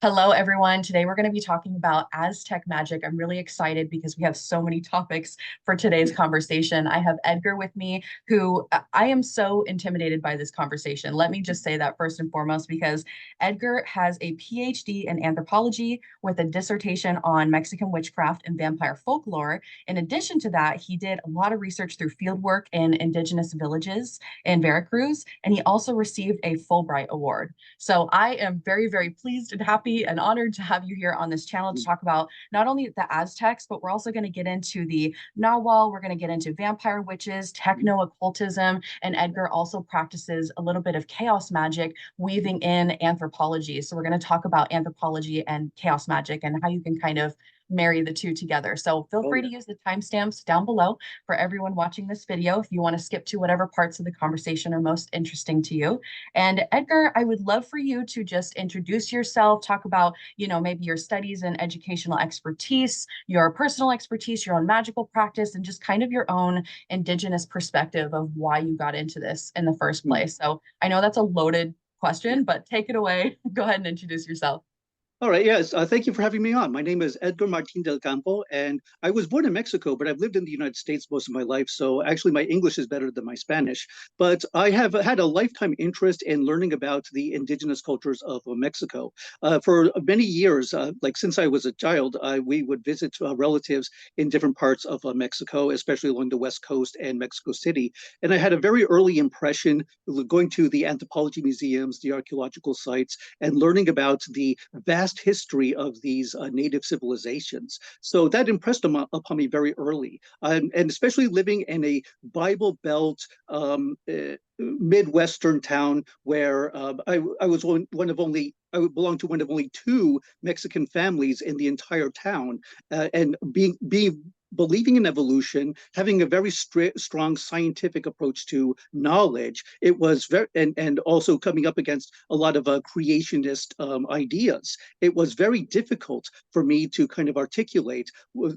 Hello, everyone. Today we're going to be talking about Aztec magic. I'm really excited because we have so many topics for today's conversation. I have Edgar with me, who I am so intimidated by this conversation. Let me just say that first and foremost, because Edgar has a PhD in anthropology with a dissertation on Mexican witchcraft and vampire folklore. In addition to that, he did a lot of research through fieldwork in indigenous villages in Veracruz, and he also received a Fulbright Award. So I am very, very pleased and happy and honored to have you here on this channel to talk about not only the Aztecs, but we're also going to get into the Nahual. We're going to get into vampire witches, techno-occultism, and Edgar also practices a little bit of chaos magic, weaving in anthropology. So we're going to talk about anthropology and chaos magic and how you can kind of marry the two together. So feel free to use the timestamps down below for everyone watching this video if you want to skip to whatever parts of the conversation are most interesting to you. And Edgar, I would love for you to just introduce yourself, talk about, maybe your studies and educational expertise, your personal expertise, your own magical practice, and just kind of your own indigenous perspective of why you got into this in the first place. So I know that's a loaded question, but take it away. Go ahead and introduce yourself. All right, yes. Thank you for having me on. My name is Edgar Martin del Campo, and I was born in Mexico, but I've lived in the United States most of my life. So actually, my English is better than my Spanish. But I have had a lifetime interest in learning about the indigenous cultures of Mexico. For many years, like since I was a child, we would visit relatives in different parts of Mexico, especially along the West Coast and Mexico City. And I had a very early impression going to the anthropology museums, the archaeological sites, and learning about the vast history of these native civilizations. So that impressed upon me very early. And especially living in a Bible Belt Midwestern town where I was one of only I belonged to one of only two Mexican families in the entire town, and being believing in evolution, having a very strong scientific approach to knowledge. It was very, and also coming up against a lot of creationist ideas. It was very difficult for me to kind of articulate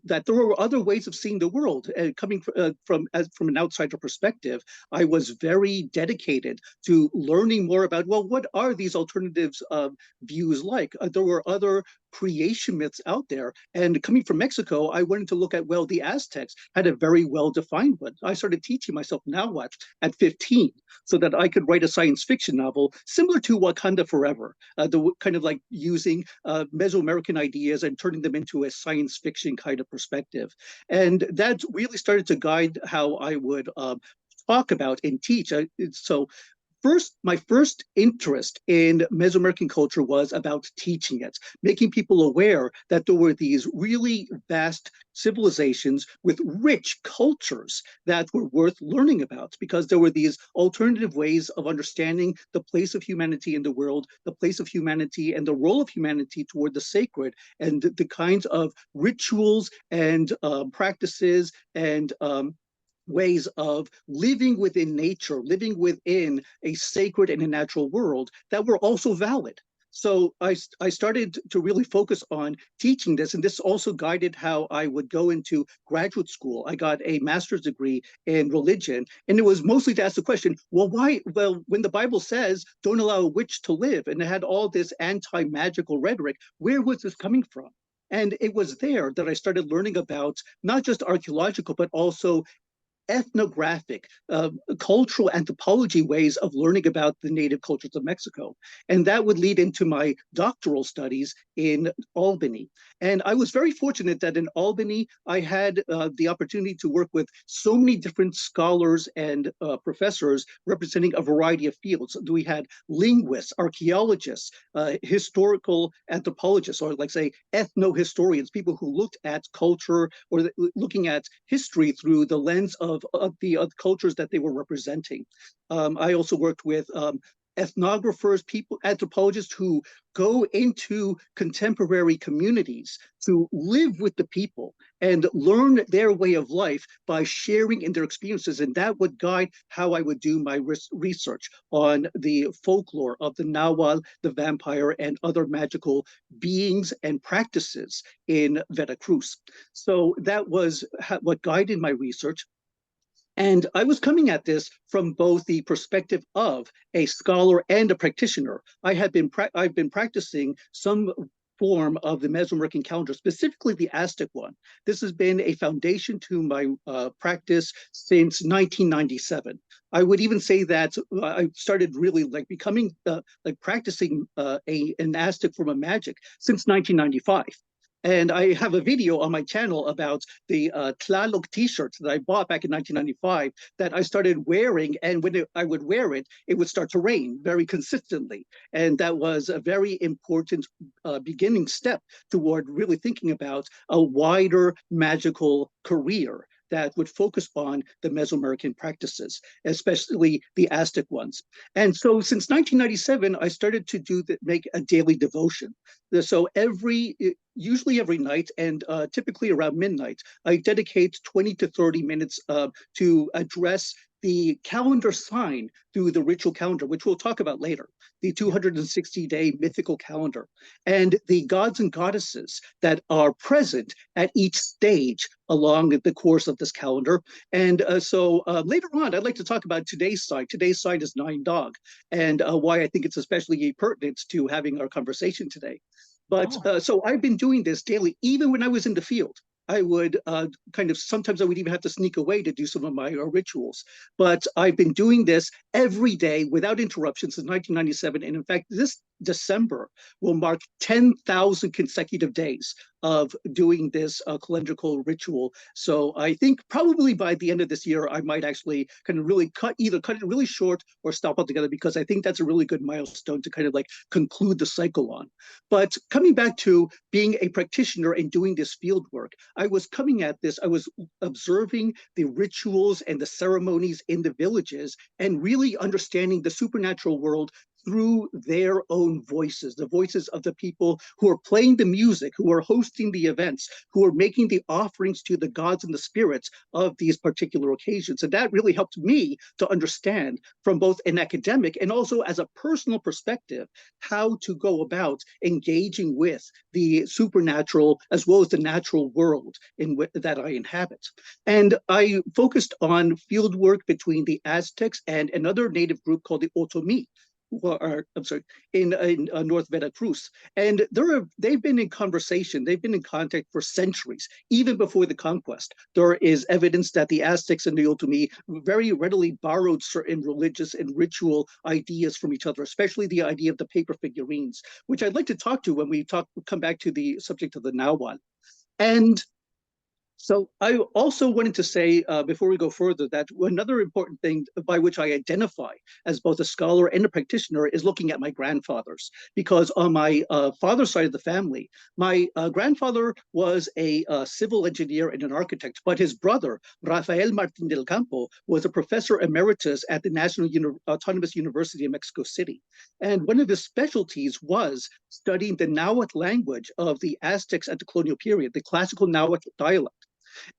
that there were other ways of seeing the world. Coming from an outsider perspective, I was very dedicated to learning more about, well, what are these alternatives views like? There were other creation myths out there. And coming from Mexico, I wanted to look at, well, the Aztecs had a very well-defined one. I started teaching myself Nahua at 15 so that I could write a science fiction novel similar to Wakanda Forever, the kind of like using Mesoamerican ideas and turning them into a science fiction kind of perspective. And that really started to guide how I would talk about and teach. So my first interest in Mesoamerican culture was about teaching it, making people aware that there were these really vast civilizations with rich cultures that were worth learning about, because there were these alternative ways of understanding the place of humanity in the world, the place of humanity and the role of humanity toward the sacred, and the kinds of rituals and practices and ways of living within nature, living within a sacred and a natural world that were also valid. So I started to really focus on teaching this, and this also guided how I would go into graduate school. I got a master's degree in religion, and it was mostly to ask the question, well, why? Well, when the Bible says, don't allow a witch to live, and it had all this anti-magical rhetoric, where was this coming from? And it was there that I started learning about not just archaeological, but also ethnographic, cultural anthropology ways of learning about the native cultures of Mexico. And that would lead into my doctoral studies in Albany. And I was very fortunate that in Albany, I had the opportunity to work with so many different scholars and professors representing a variety of fields. We had linguists, archaeologists, historical anthropologists, or like say ethnohistorians, people who looked at culture or looking at history through the lens of the cultures that they were representing. I also worked with ethnographers, people, anthropologists who go into contemporary communities to live with the people and learn their way of life by sharing in their experiences. And that would guide how I would do my research on the folklore of the Nahual, the vampire, and other magical beings and practices in Veracruz. So that was what guided my research. And I was coming at this from both the perspective of a scholar and a practitioner. I've been practicing some form of the Mesoamerican calendar, specifically the Aztec one. This has been a foundation to my practice since 1997. I would even say that I started really like becoming like practicing an Aztec form of magic since 1995. And I have a video on my channel about the Tlaloc t-shirts that I bought back in 1995 that I started wearing. And when I would wear it, it would start to rain very consistently. And that was a very important beginning step toward really thinking about a wider magical career that would focus on the Mesoamerican practices, especially the Aztec ones. And so since 1997, I started to make a daily devotion. So usually every night and typically around midnight, I dedicate 20 to 30 minutes to address the calendar sign through the ritual calendar, which we'll talk about later, the 260-day mythical calendar, and the gods and goddesses that are present at each stage along the course of this calendar. And so later on, I'd like to talk about today's sign. Today's sign is Nine Dog, and why I think it's especially pertinent to having our conversation today. But so I've been doing this daily, even when I was in the field. I would sometimes I would even have to sneak away to do some of my rituals. But I've been doing this every day without interruption since 1997. And in fact, this December will mark 10,000 consecutive days of doing this calendrical ritual. So I think probably by the end of this year, I might actually kind of really either cut it really short or stop altogether, because I think that's a really good milestone to kind of like conclude the cycle on. But coming back to being a practitioner and doing this field work, I was observing the rituals and the ceremonies in the villages and really understanding the supernatural world through their own voices, the voices of the people who are playing the music, who are hosting the events, who are making the offerings to the gods and the spirits of these particular occasions. And that really helped me to understand from both an academic and also as a personal perspective, how to go about engaging with the supernatural as well as the natural world that I inhabit. And I focused on field work between the Aztecs and another native group called the Otomi, in North Veracruz. And they've been in conversation, they've been in contact for centuries, even before the conquest. There is evidence that the Aztecs and the Otomi very readily borrowed certain religious and ritual ideas from each other, especially the idea of the paper figurines, which I'd like to talk to when we come back to the subject of the Nahual. And so I also wanted to say, before we go further, that another important thing by which I identify as both a scholar and a practitioner is looking at my grandfathers. Because on my father's side of the family, my grandfather was a civil engineer and an architect, but his brother, Rafael Martin del Campo, was a professor emeritus at the National Autonomous University of Mexico City. And one of his specialties was studying the Nahuatl language of the Aztecs at the colonial period, the classical Nahuatl dialect.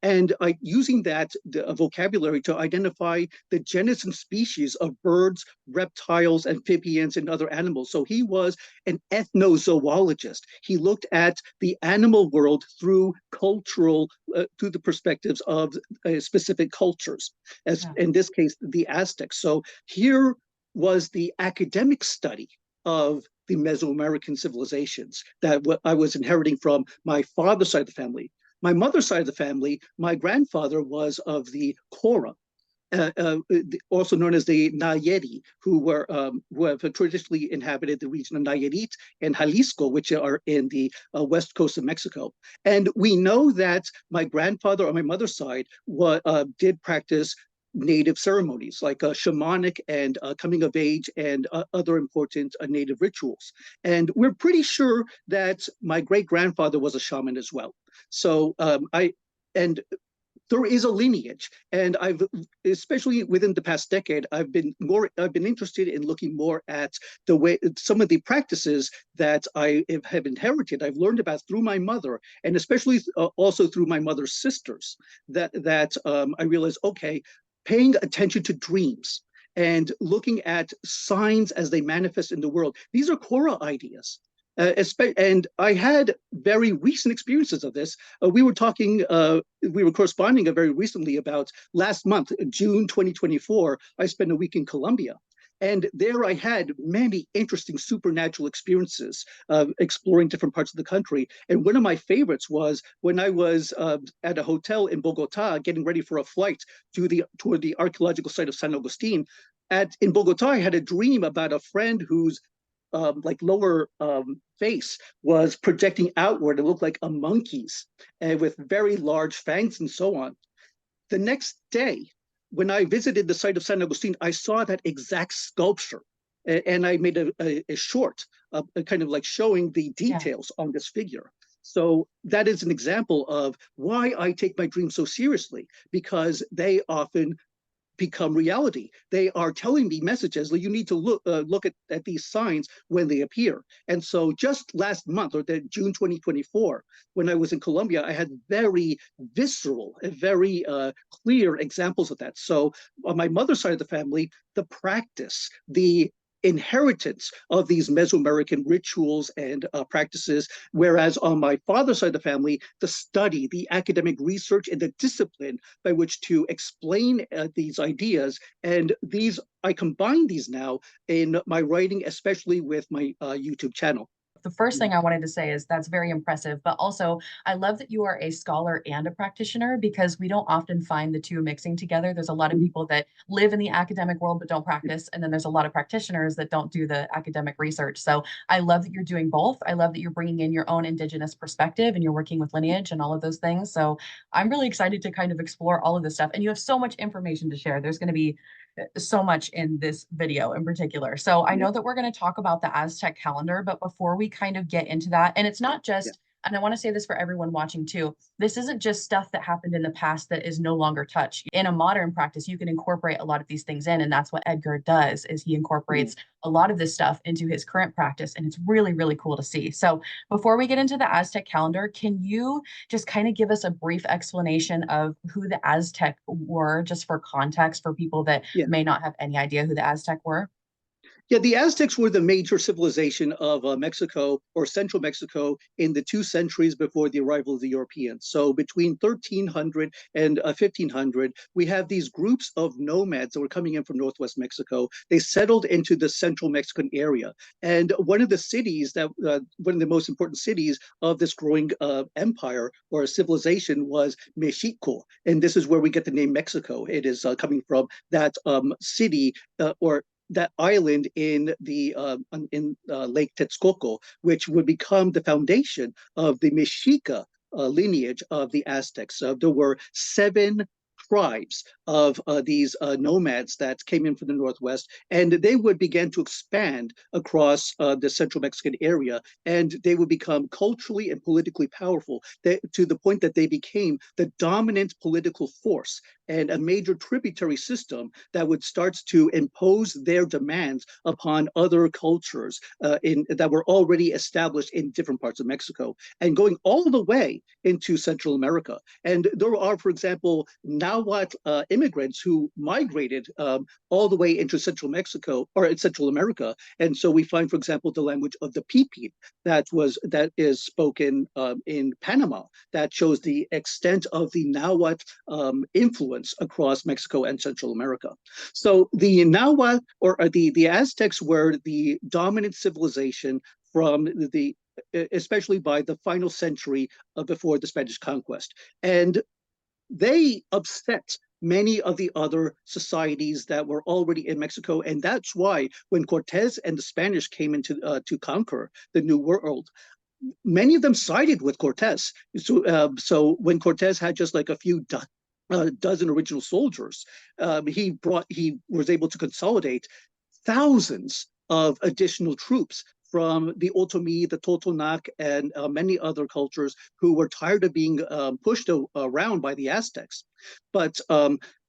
And using that vocabulary to identify the genus and species of birds, reptiles, amphibians, and other animals. So he was an ethnozoologist. He looked at the animal world through through the perspectives of specific cultures, as in this case, the Aztecs. So here was the academic study of the Mesoamerican civilizations that I was inheriting from my father's side of the family. My mother's side of the family, my grandfather was of the Cora, also known as the Nayeri, who have traditionally inhabited the region of Nayarit and Jalisco, which are in the west coast of Mexico. And we know that my grandfather on my mother's side did practice native ceremonies like shamanic and coming of age and other important native rituals. And we're pretty sure that my great grandfather was a shaman as well. So there is a lineage, and especially within the past decade, I've been interested in looking more at the way some of the practices that I have inherited, I've learned about through my mother, and especially also through my mother's sisters, that I realized, okay, paying attention to dreams and looking at signs as they manifest in the world. These are Kora ideas. And I had very recent experiences of this. We were corresponding very recently about last month, June 2024. I spent a week in Colombia. And there I had many interesting supernatural experiences exploring different parts of the country. And one of my favorites was when I was at a hotel in Bogota getting ready for a flight toward the archaeological site of San Agustin. In Bogota, I had a dream about a friend whose like lower face was projecting outward. It looked like a monkey's, and with very large fangs and so on. The next day, when I visited the site of San Agustin, I saw that exact sculpture, and I made a short, kind of like showing the details on this figure. So that is an example of why I take my dreams so seriously, because they often become reality. They are telling me messages. Like, you need to look at these signs when they appear. And so just last month, or the June 2024, when I was in Colombia, I had very visceral, very clear examples of that. So on my mother's side of the family, the practice, the inheritance of these Mesoamerican rituals and practices, whereas on my father's side of the family, the study, the academic research, and the discipline by which to explain these ideas. And I combine these now in my writing, especially with my YouTube channel. The first thing I wanted to say is that's very impressive, but also I love that you are a scholar and a practitioner, because we don't often find the two mixing together. There's a lot of people that live in the academic world but don't practice, and then there's a lot of practitioners that don't do the academic research. So I love that you're doing both. I love that you're bringing in your own Indigenous perspective and you're working with lineage and all of those things. So I'm really excited to kind of explore all of this stuff, and you have so much information to share. There's going to be so much in this video in particular. So I know that we're going to talk about the Aztec calendar, but before we kind of get into that, and it's not just, and I want to say this for everyone watching too, this isn't just stuff that happened in the past that is no longer touched. In a modern practice, you can incorporate a lot of these things in, and that's what Edgar does, is he incorporates a lot of this stuff into his current practice, and it's really, really cool to see. So before we get into the Aztec calendar, can you just kind of give us a brief explanation of who the Aztec were, just for context, for people that may not have any idea who the Aztec were? Yeah, the Aztecs were the major civilization of Mexico, or central Mexico, in the 2 centuries before the arrival of the Europeans. So between 1300 and 1500, we have these groups of nomads that were coming in from northwest Mexico. They settled into the central Mexican area. And one of the most important cities of this growing empire or civilization was Mexico. And this is where we get the name Mexico. It is coming from that city or that island in Lake Texcoco, which would become the foundation of the Mexica lineage of the Aztecs. There were 7 tribes of these nomads that came in from the northwest, and they would begin to expand across the central Mexican area, and they would become culturally and politically powerful to the point that they became the dominant political force and a major tributary system that would start to impose their demands upon other cultures that were already established in different parts of Mexico, and going all the way into Central America. And there are, for example, Nahuatl immigrants who migrated all the way into Central Mexico or in Central America. And so we find, for example, the language of the Pipil that is spoken in Panama, that shows the extent of the Nahuatl influence across Mexico and Central America. So the Nahuatl, or the Aztecs, were the dominant civilization from especially by the final century before the Spanish conquest. And they upset many of the other societies that were already in Mexico. And that's why when Cortez and the Spanish came into to conquer the New World, many of them sided with Cortez. So when Cortez had just like a few dozen original soldiers, he was able to consolidate thousands of additional troops from the Otomi, the Totonac, and many other cultures who were tired of being pushed around by the Aztecs. But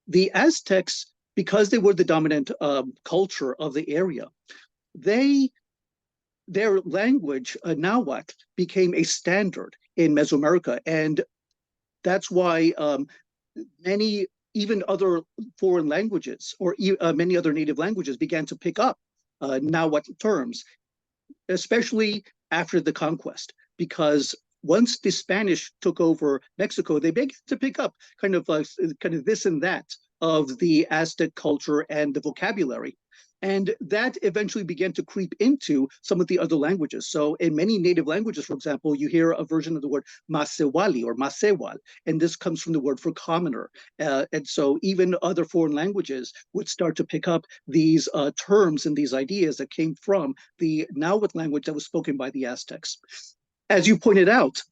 the Aztecs, because they were the dominant culture of the area, their language, Nahuatl, became a standard in Mesoamerica. And that's why many, even other foreign languages, or many other native languages, began to pick up Nahuatl terms, especially after the conquest, because once the Spanish took over Mexico, they began to pick up kind of this and that of the Aztec culture and the vocabulary. And that eventually began to creep into some of the other languages. So in many native languages, for example, you hear a version of the word Masewali or Masewal, and this comes from the word for commoner. And so even other foreign languages would start to pick up these terms and these ideas that came from the Nahuatl language that was spoken by the Aztecs. As you pointed out,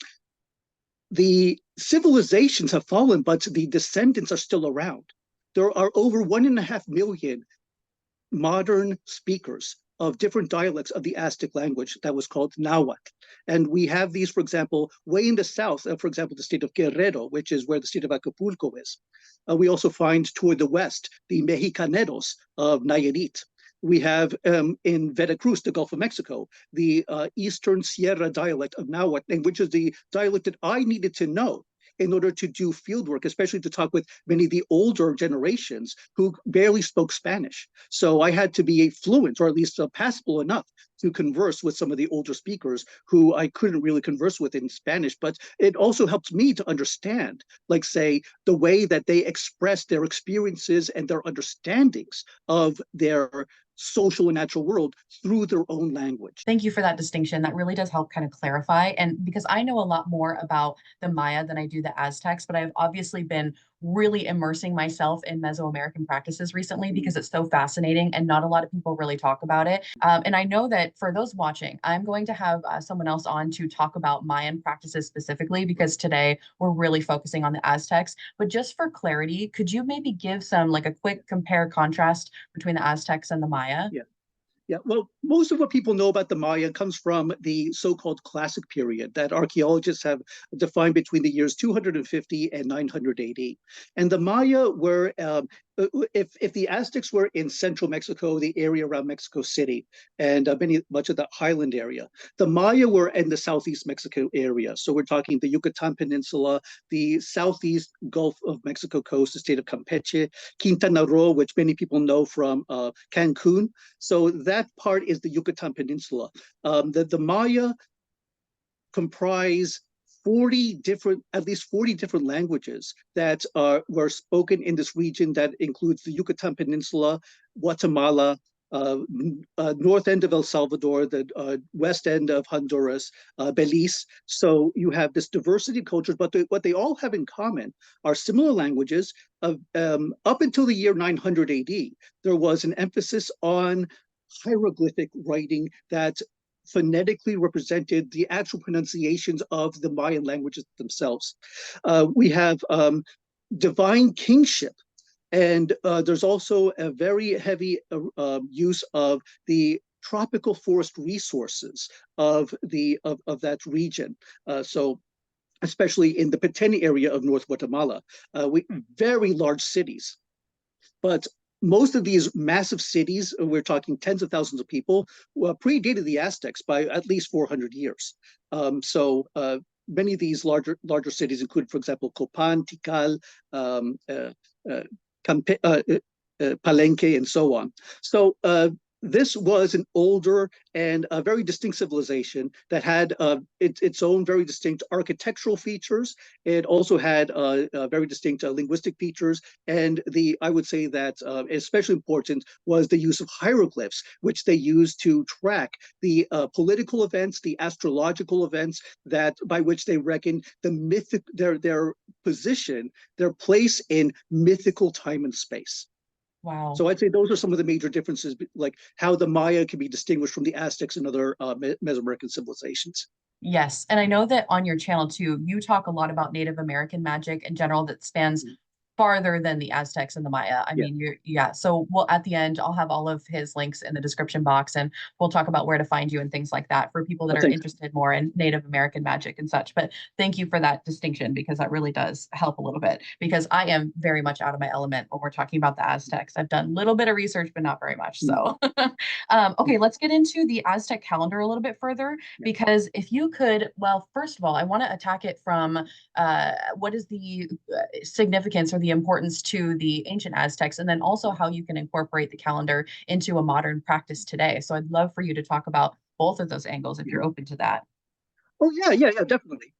the civilizations have fallen, but the descendants are still around. There are over 1.5 million modern speakers of different dialects of the Aztec language that was called Nahuatl. And we have these, for example, way in the south, for example, the state of Guerrero, which is where the state of Acapulco is. We also find toward the west, the Mexicaneros of Nayarit. We have in Veracruz, the Gulf of Mexico, the Eastern Sierra dialect of Nahuatl, which is the dialect that I needed to know in order to do field work, especially to talk with many of the older generations who barely spoke Spanish. So I had to be fluent, or at least passable enough to converse with some of the older speakers who I couldn't really converse with in Spanish. But it also helped me to understand, like, say, the way that they express their experiences and their understandings of their social and natural world through their own language. Thank you for that distinction. That really does help kind of clarify. And because I know a lot more about the Maya than I do the Aztecs, but I've obviously been really immersing myself in Mesoamerican practices recently because it's so fascinating and not a lot of people really talk about it. And I know that for those watching, I'm going to have someone else on to talk about Mayan practices specifically, because today we're really focusing on the Aztecs. But just for clarity, could you maybe give some, like, a quick compare contrast between the Aztecs and the Maya? Yeah. Yeah, well, most of what people know about the Maya comes from the so-called classic period that archaeologists have defined between the years 250 and 900 AD. And the Maya were, if the Aztecs were in central Mexico, the area around Mexico City, and much of the highland area, the Maya were in the southeast Mexico area. So we're talking the Yucatan Peninsula, the southeast Gulf of Mexico coast, the state of Campeche, Quintana Roo, which many people know from Cancun. So that part is the Yucatan Peninsula. The Maya comprise at least 40 different languages that were spoken in this region that includes the Yucatan Peninsula, Guatemala, north end of El Salvador, the west end of Honduras, Belize. So you have this diversity of cultures, but what they all have in common are similar languages. Up until the year 900 AD, there was an emphasis on hieroglyphic writing that phonetically represented the actual pronunciations of the Mayan languages themselves. We have divine kingship, and there's also a very heavy use of the tropical forest resources of that region. So especially in the Petén area of North Guatemala, very large cities. But most of these massive cities, we're talking tens of thousands of people, predated the Aztecs by at least 400 years. So many of these larger cities include, for example, Copan, Tikal, Palenque, and so on. So this was an older and a very distinct civilization that had its own very distinct architectural features. It also had very distinct linguistic features. And I would say that especially important was the use of hieroglyphs, which they used to track the political events, the astrological events by which they reckoned their position, their place in mythical time and space. Wow. So I'd say those are some of the major differences, like how the Maya can be distinguished from the Aztecs and other Mesoamerican civilizations. Yes. And I know that on your channel too, you talk a lot about Native American magic in general that spans farther than the Aztecs and the Maya. I mean, So at the end, I'll have all of his links in the description box, and we'll talk about where to find you and things like that for people that are interested more in Native American magic and such. But thank you for that distinction, because that really does help a little bit, because I am very much out of my element when we're talking about the Aztecs. I've done a little bit of research, but not very much. So, okay, let's get into the Aztec calendar a little bit further, because if you could, well, first of all, I want to attack it from what is the significance or the importance to the ancient Aztecs, and then also how you can incorporate the calendar into a modern practice today. So I'd love for you to talk about both of those angles if you're open to that. Oh yeah, definitely.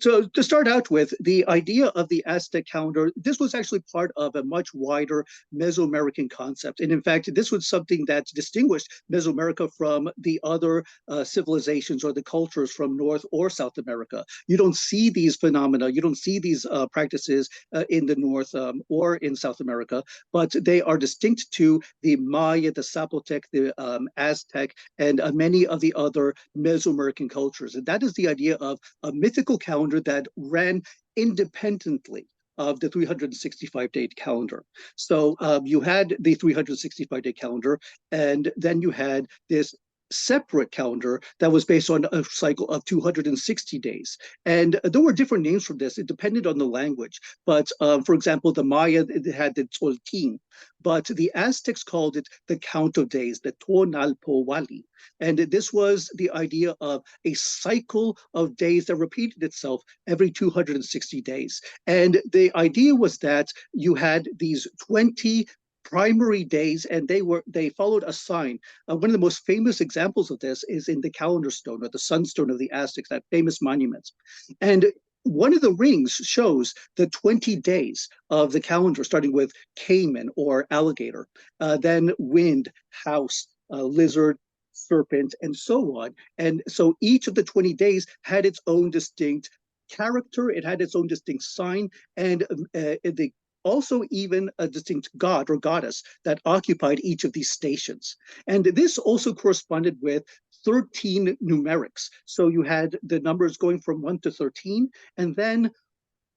So to start out with, the idea of the Aztec calendar, this was actually part of a much wider Mesoamerican concept. And in fact, this was something that distinguished Mesoamerica from the other civilizations or the cultures from North or South America. You don't see these phenomena, you don't see these practices in the North or in South America, but they are distinct to the Maya, the Zapotec, the Aztec, and many of the other Mesoamerican cultures. And that is the idea of a mythical calendar that ran independently of the 365-day calendar. So you had the 365-day calendar, and then you had this separate calendar that was based on a cycle of 260 days. And there were different names for this. It depended on the language. But for example, the Maya, it had the Tzolkin, but the Aztecs called it the count of days, the Tonalpohualli. And this was the idea of a cycle of days that repeated itself every 260 days. And the idea was that you had these 20 primary days, and they followed a sign. One of the most famous examples of this is in the calendar stone or the sunstone of the Aztecs, that famous monument. And one of the rings shows the 20 days of the calendar, starting with caiman or alligator, then wind, house, lizard, serpent, and so on. And so each of the 20 days had its own distinct character, it had its own distinct sign, and the also even a distinct god or goddess that occupied each of these stations. And this also corresponded with 13 numerics. So you had the numbers going from 1 to 13, and then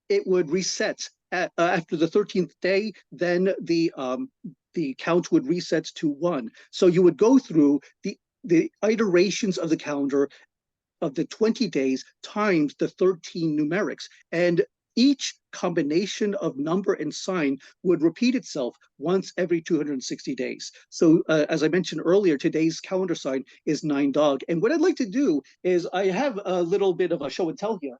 it would reset after the 13th day, then the count would reset to 1. So you would go through the iterations of the calendar of the 20 days times the 13 numerics. And each combination of number and sign would repeat itself once every 260 days. So as I mentioned earlier, today's calendar sign is 9 dog. And what I'd like to do is I have a little bit of a show and tell here.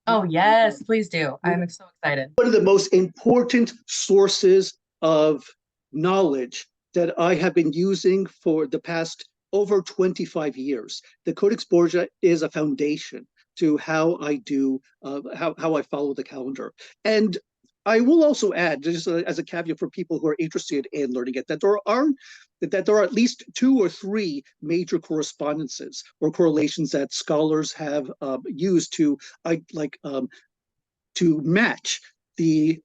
Oh, yes, please do. I'm so excited. One of the most important sources of knowledge that I have been using for the past over 25 years. The Codex Borgia is a foundation to how I do, how I follow the calendar. And I will also add, just as a caveat for people who are interested in learning it, that there are at least 2 or 3 major correspondences or correlations that scholars have used to match the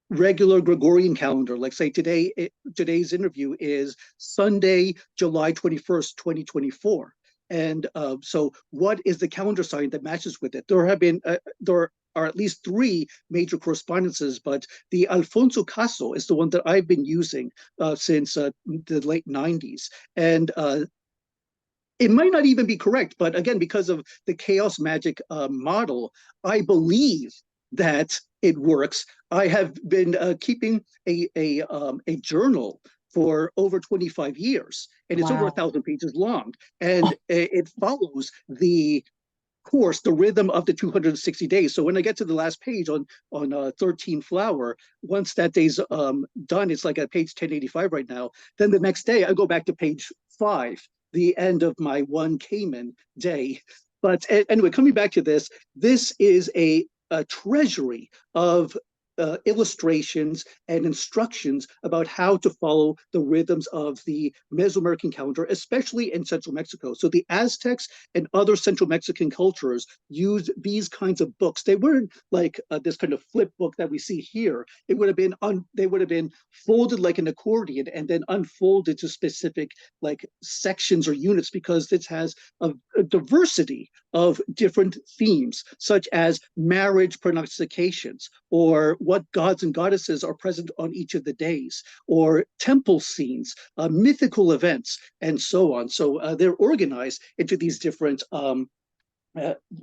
regular Gregorian calendar. Like say today's interview is Sunday, July 21st, 2024. And so what is the calendar sign that matches with it? There are at least 3 major correspondences, but the Alfonso Caso is the one that I've been using since the late 90s. And it might not even be correct, but again, because of the chaos magic model, I believe that it works. I have been keeping a journal for over 25 years, and it's over 1,000 pages long, and it follows the course, the rhythm of the 260 days. So when I get to the last page on 13 flower, once that day's done, it's like at page 1085 right now. Then the next day I go back to page 5, the end of my 1 caiman day. But anyway, coming back to this, this is a treasury of illustrations and instructions about how to follow the rhythms of the Mesoamerican calendar, especially in central Mexico. So the Aztecs and other central Mexican cultures used these kinds of books. They weren't like this kind of flip book that we see here. It would have been they would have been folded like an accordion and then unfolded to specific like sections or units, because this has a diversity of different themes, such as marriage prognostications, or what gods and goddesses are present on each of the days, or temple scenes, mythical events, and so on. So they're organized into these different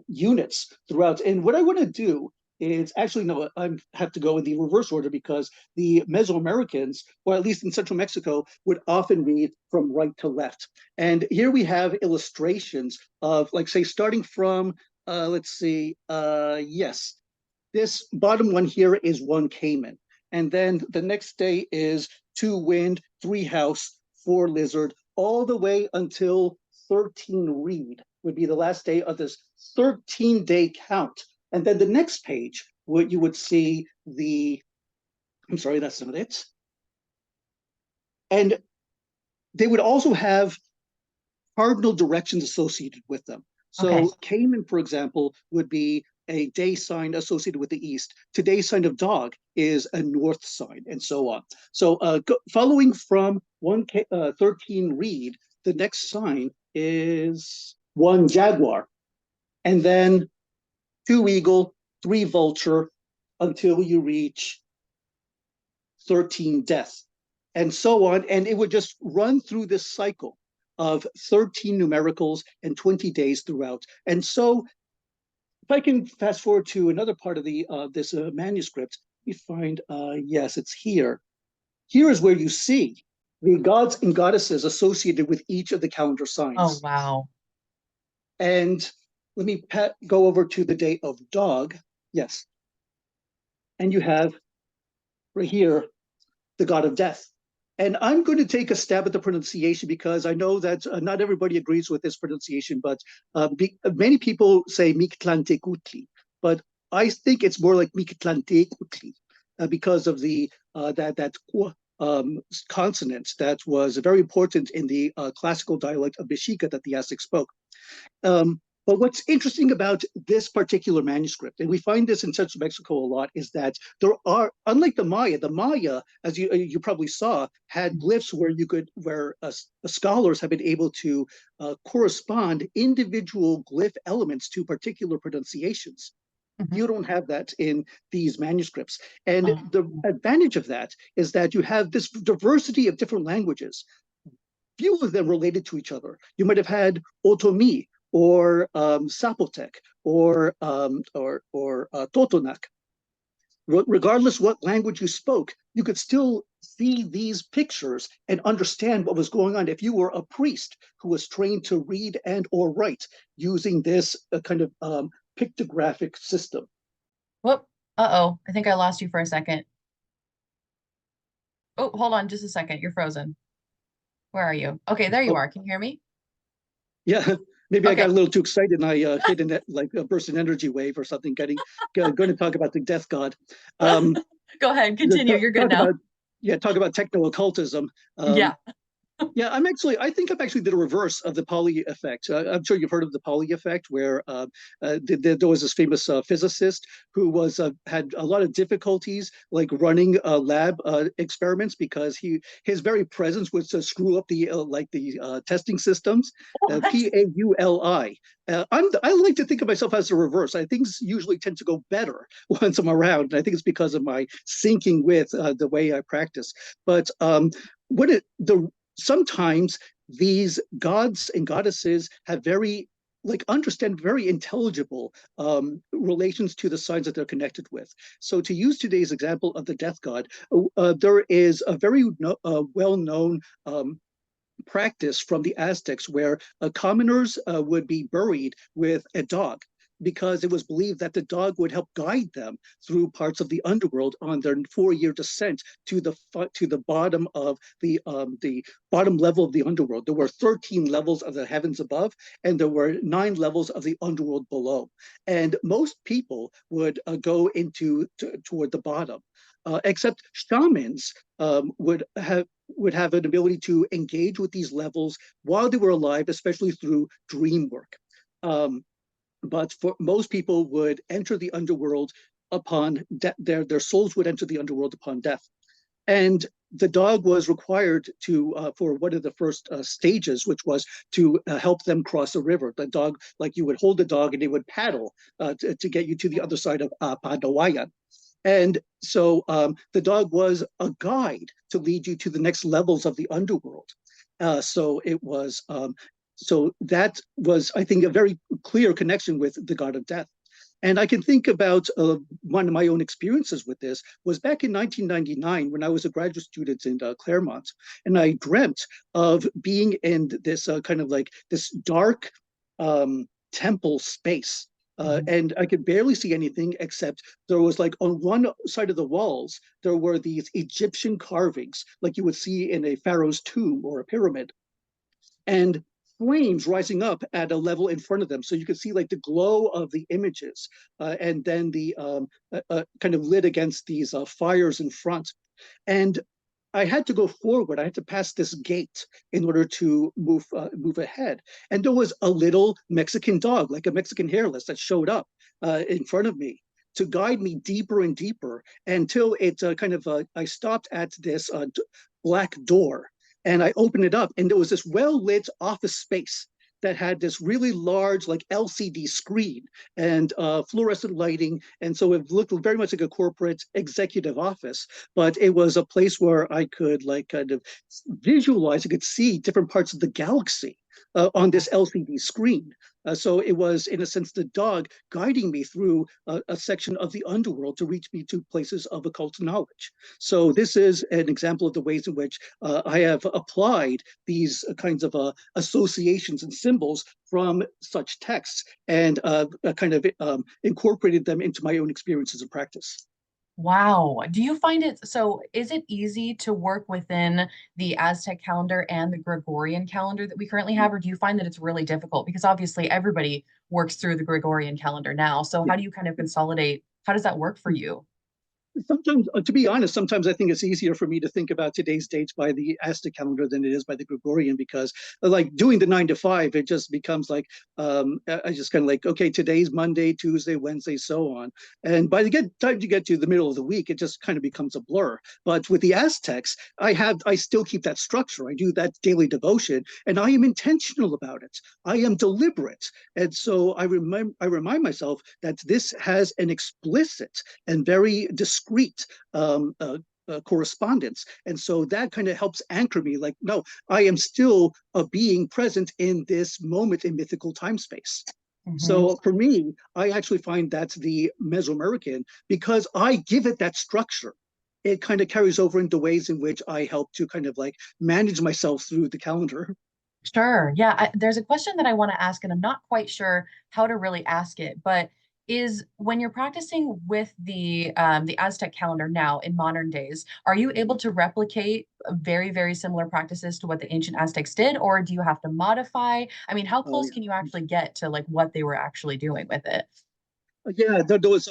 units throughout. And what I want to do is actually, no, I have to go in the reverse order, because the Mesoamericans, or at least in central Mexico, would often read from right to left. And here we have illustrations of, like, say, starting from, let's see, yes, this bottom one here is 1 Cayman. And then the next day is 2 Wind, 3 House, 4 Lizard, all the way until 13 Reed would be the last day of this 13-day count. And then the next page, what you would see I'm sorry, that's not it. And they would also have cardinal directions associated with them. So Okay. Cayman, for example, would be a day sign associated with the east. Today's sign of dog is a north sign, and so on. So following from 13 Reed, the next sign is 1 Jaguar, and then 2 Eagle, 3 Vulture, until you reach 13 Death, and so on. And it would just run through this cycle of 13 numericals and 20 days throughout. And so if I can fast forward to another part of this manuscript, we find, yes, it's here. Here is where you see the gods and goddesses associated with each of the calendar signs. Oh, wow. And let me go over to the day of dog. Yes. And you have right here the god of death. And I'm going to take a stab at the pronunciation because I know that not everybody agrees with this pronunciation, but many people say Mictlantecutli, but I think it's more like Mictlantecutli because of that consonant that was very important in the classical dialect of Mexica that the Aztecs spoke. But what's interesting about this particular manuscript, and we find this in Central Mexico a lot, is that there are, unlike the Maya, as you probably saw, had glyphs where scholars have been able to correspond individual glyph elements to particular pronunciations. Mhm. You don't have that in these manuscripts. And the advantage of that is that you have this diversity of different languages, few of them related to each other. You might have had Otomi, or Zapotec, or Totonac. Regardless what language you spoke, you could still see these pictures and understand what was going on if you were a priest who was trained to read and or write using this kind of pictographic system. Whoop. Uh-oh. I think I lost you for a second. Oh, hold on just a second. You're frozen. Where are you? Okay, there you are. Can you hear me? Yeah. Maybe Okay. I got a little too excited and I hit a burst an energy wave or something. Going to talk about the death god. Go ahead, continue. You're good now. Talk about techno-occultism. Yeah. Yeah, I think I'm actually did a reverse of the Pauli effect. I'm sure you've heard of the Pauli effect, where there was this famous physicist who had a lot of difficulties like running lab experiments because his very presence would screw up the testing systems. Pauli. I like to think of myself as the reverse. Things usually tend to go better once I'm around, and I think it's because of my syncing with the way I practice. But sometimes these gods and goddesses have understand very intelligible relations to the signs that they're connected with. So to use today's example of the death god, there is a very well-known practice from the Aztecs where commoners would be buried with a dog, because it was believed that the dog would help guide them through parts of the underworld on their 4-year descent to the bottom of the bottom level of the underworld. There were 13 levels of the heavens above, and there were 9 levels of the underworld below. And most people would go toward the bottom, except shamans would have an ability to engage with these levels while they were alive, especially through dream work. But for most people would enter the underworld upon death. Their souls would enter the underworld upon death. And the dog was required for one of the first stages, which was to help them cross a river. The dog, like you would hold the dog and it would paddle to get you to the other side of Padawayan. And so the dog was a guide to lead you to the next levels of the underworld. So that was, I think, a very clear connection with the god of death. And I can think about one of my own experiences with this was back in 1999 when I was a graduate student in Claremont, and I dreamt of being in this kind of like this dark temple space Mhm. and I could barely see anything except there was like on one side of the walls, there were these Egyptian carvings, like you would see in a pharaoh's tomb or a pyramid, and flames rising up at a level in front of them. So you could see like the glow of the images, and then the kind of lit against these fires in front. And I had to go forward. I had to pass this gate in order to move ahead. And there was a little Mexican dog, like a Mexican hairless, that showed up in front of me to guide me deeper and deeper until it I stopped at this black door, and I opened it up, and there was this well lit office space that had this really large like LCD screen and fluorescent lighting. And so it looked very much like a corporate executive office, but it was a place where I could like kind of visualize, I could see different parts of the galaxy on this LCD screen. So it was, in a sense, the dog guiding me through a section of the underworld to reach me to places of occult knowledge. So this is an example of the ways in which I have applied these kinds of associations and symbols from such texts and incorporated them into my own experiences and practice. Wow. Do you find it so is it easy to work within the Aztec calendar and the Gregorian calendar that we currently have, or do you find that it's really difficult? Because obviously everybody works through the Gregorian calendar now. So Yeah. how do you kind of consolidate? How does that work for you? Sometimes, to be honest, sometimes I think it's easier for me to think about today's dates by the Aztec calendar than it is by the Gregorian, because like doing the 9 to 5, it just becomes like I just kind of like, okay, today's Monday, Tuesday, Wednesday, so on. And by the time you get to the middle of the week, it just kind of becomes a blur. But with the Aztecs, I still keep that structure. I do that daily devotion, and I am intentional about it. I am deliberate. And so I remind myself that this has an explicit and very discrete correspondence. And so that kind of helps anchor me like, no, I am still a being present in this moment in mythical time space. Mhm. So for me, I actually find that's the Mesoamerican because I give it that structure. It kind of carries over into ways in which I help to kind of like manage myself through the calendar. Sure. Yeah, there's a question that I want to ask, and I'm not quite sure how to really ask it, but is when you're practicing with the Aztec calendar now in modern days, are you able to replicate very, very similar practices to what the ancient Aztecs did, or do you have to modify? I mean, how Oh close can you actually get to like what they were actually doing with it? yeah, there was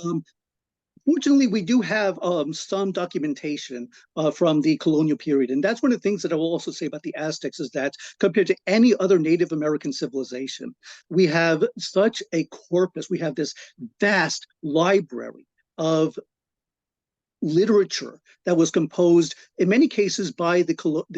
fortunately, we do have some documentation from the colonial period. And that's one of the things that I will also say about the Aztecs is that compared to any other Native American civilization, we have such a corpus. We have this vast library of literature that was composed in many cases by the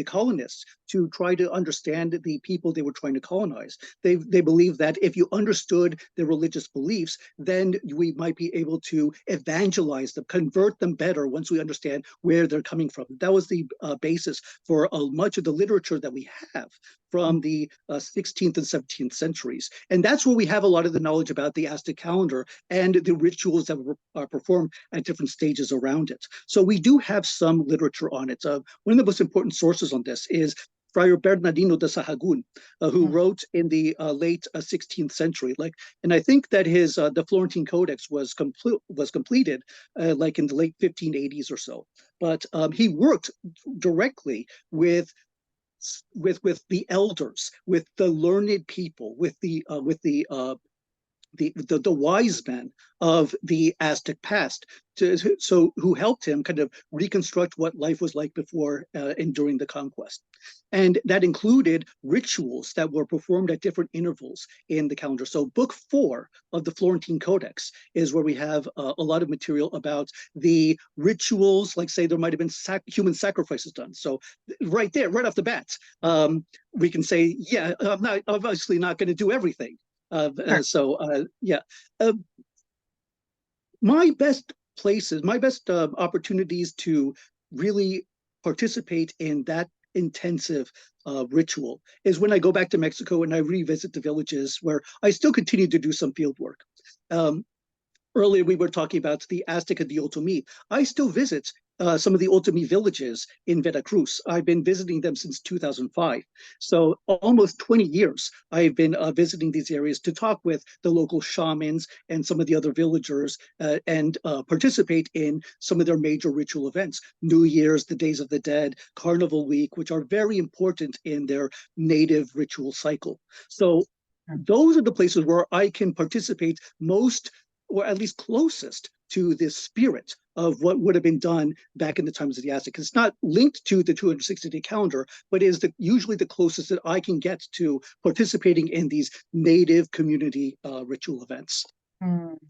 colonists to try to understand the people they were trying to colonize. They believed that if you understood their religious beliefs, then we might be able to evangelize them, convert them better once we understand where they're coming from. That was the basis for much of the literature that we have from the 16th and 17th centuries. And that's where we have a lot of the knowledge about the Aztec calendar and the rituals that were performed at different stages around it. So we do have some literature on it. One of the most important sources on this is Friar Bernardino de Sahagún, who Mm. wrote in the late 16th century. And I think that his the Florentine Codex was completed like in the late 1580s or so. But he worked directly with the elders, with the learned people, with the wise men of the Aztec past, who helped him kind of reconstruct what life was like before and during the conquest. And that included rituals that were performed at different intervals in the calendar. So book 4 of the Florentine Codex is where we have a lot of material about the rituals, like say there might have been human sacrifices done. So right there, right off the bat, we can say, yeah, I'm obviously not going to do everything. Sure. Yeah, uh, my best places, my best opportunities to really participate in that intensive ritual is when I go back to Mexico and I revisit the villages where I still continue to do some field work. Um, Earlier, we were talking about the Aztec of the Otomi. I still visit some of the Otomi villages in Veracruz. I've been visiting them since 2005. So almost 20 years I've been visiting these areas to talk with the local shamans and some of the other villagers and participate in some of their major ritual events. New Year's, the Days of the Dead, Carnival Week, which are very important in their native ritual cycle. So those are the places where I can participate most, or at least closest to the spirit of what would have been done back in the times of the Aztecs. It's not linked to the 260-day calendar, but is usually the closest that I can get to participating in these native community ritual events.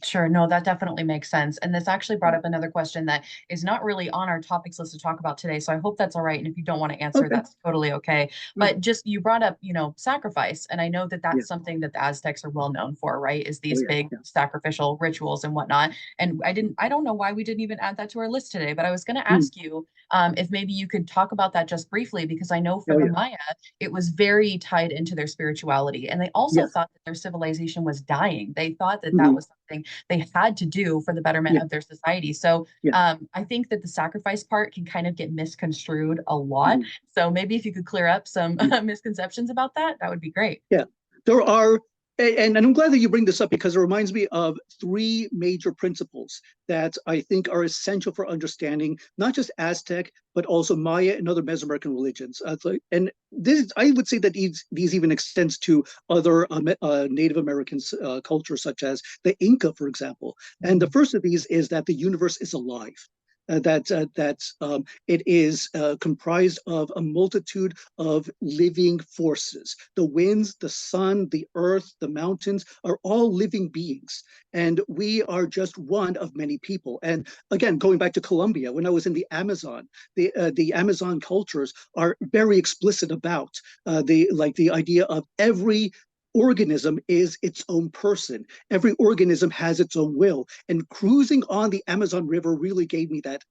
Sure. No, that definitely makes sense. And this actually brought up another question that is not really on our topics list to talk about today. So I hope that's all right. And if you don't want to answer, Okay. that's totally okay. But just you brought up, sacrifice. And I know that that's Yeah. something that the Aztecs are well known for, right? Is these Oh, yeah, big yeah. sacrificial rituals and whatnot. And I don't know why we didn't even add that to our list today, but I was going to Mm. ask you if maybe you could talk about that just briefly, because I know for Oh, the yeah. Maya, it was very tied into their spirituality. And they also Yes. thought that their civilization was dying. They thought that that Mhm. was something they had to do for the betterment Yeah. of their society. So Yeah. I think that the sacrifice part can kind of get misconstrued a lot. Mhm. So maybe if you could clear up some misconceptions about that, that would be great. Yeah, there are, and I'm glad that you bring this up because it reminds me of three major principles that I think are essential for understanding not just Aztec, but also Maya and other Mesoamerican religions. And this, I would say that these even extends to other Native American cultures, such as the Inca, for example. And the first of these is that the universe is alive. It is comprised of a multitude of living forces. The winds, the sun, the earth, the mountains are all living beings. And we are just one of many people. And again, going back to Colombia, when I was in the Amazon, the Amazon cultures are very explicit about the idea of every organism is its own person. Every organism has its own will. And cruising on the Amazon River really gave me that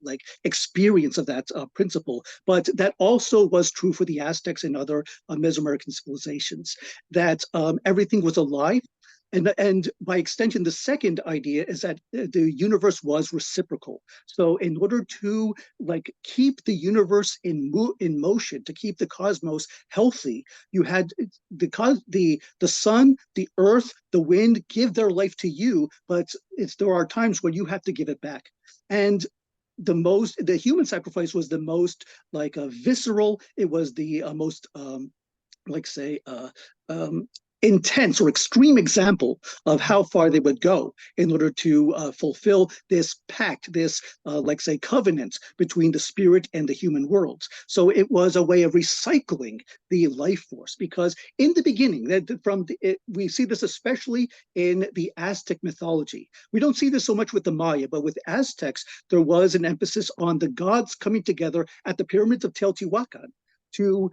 experience of that principle. But that also was true for the Aztecs and other Mesoamerican civilizations, that everything was alive. And by extension, the second idea is that the universe was reciprocal. So in order to keep the universe in motion, to keep the cosmos healthy, you had the sun, the earth, the wind give their life to you, but there are times when you have to give it back. And the human sacrifice was the most visceral. It was the most intense or extreme example of how far they would go in order to fulfill this pact, this covenant between the spirit and the human worlds. So it was a way of recycling the life force, because in the beginning, we see this especially in the Aztec mythology. We don't see this so much with the Maya, but with Aztecs, there was an emphasis on the gods coming together at the pyramids of Teotihuacan to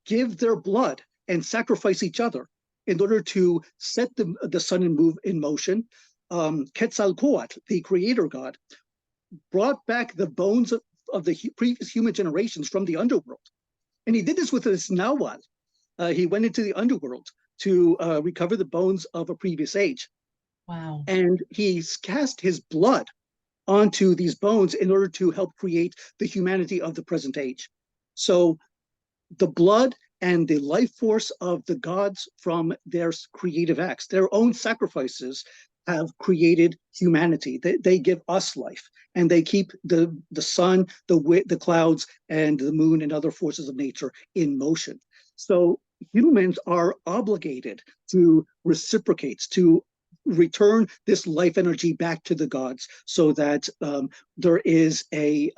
give their blood and sacrifice each other in order to set the sun and move in motion. Quetzalcoatl, the creator god, brought back the bones of the previous human generations from the underworld. And he did this with his Nahual. He went into the underworld to recover the bones of a previous age. Wow. And he cast his blood onto these bones in order to help create the humanity of the present age. So the blood and the life force of the gods from their creative acts, their own sacrifices, have created humanity. They give us life, and they keep the sun, the clouds, and the moon and other forces of nature in motion. So humans are obligated to reciprocate, to return this life energy back to the gods, so that there is a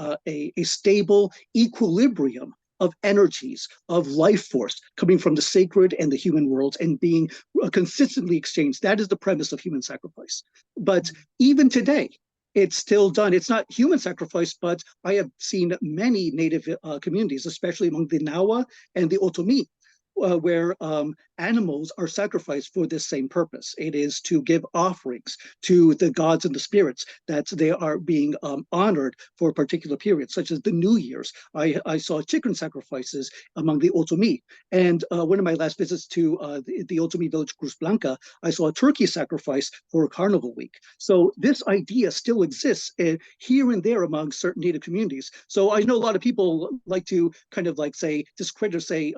stable equilibrium of energies, of life force coming from the sacred and the human worlds and being consistently exchanged. That is the premise of human sacrifice. But even today, it's still done. It's not human sacrifice, but I have seen many native communities, especially among the Nahua and the Otomi, where animals are sacrificed for this same purpose. It is to give offerings to the gods and the spirits that they are being honored for a particular period, such as the New Year's. I saw chicken sacrifices among the Otomi. And one of my last visits to the Otomi village, Cruz Blanca, I saw a turkey sacrifice for Carnival Week. So this idea still exists here and there among certain Native communities. So I know a lot of people like to kind of like say, discredit or say,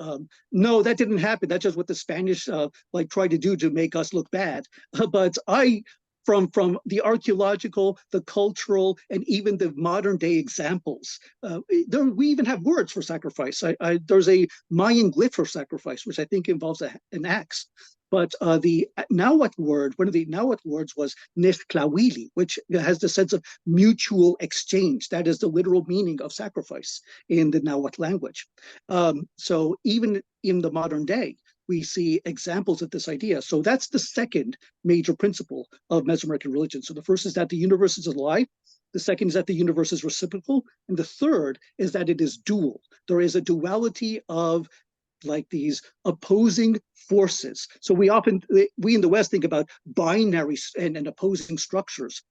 no, that didn't happen. That's just what the Spanish like tried to do to make us look bad. But from the archaeological, the cultural, and even the modern day examples, we even have words for sacrifice. There's a Mayan glyph for sacrifice, which I think involves an axe. But the Nahuatl word, one of the Nahuatl words was Nextlahuili, which has the sense of mutual exchange. That is the literal meaning of sacrifice in the Nahuatl language. So even in the modern day, we see examples of this idea. So that's the second major principle of Mesoamerican religion. So the first is that the universe is alive. The second is that the universe is reciprocal. And the third is that it is dual. There is a duality of like these opposing forces. So we in the West think about binary and opposing structures,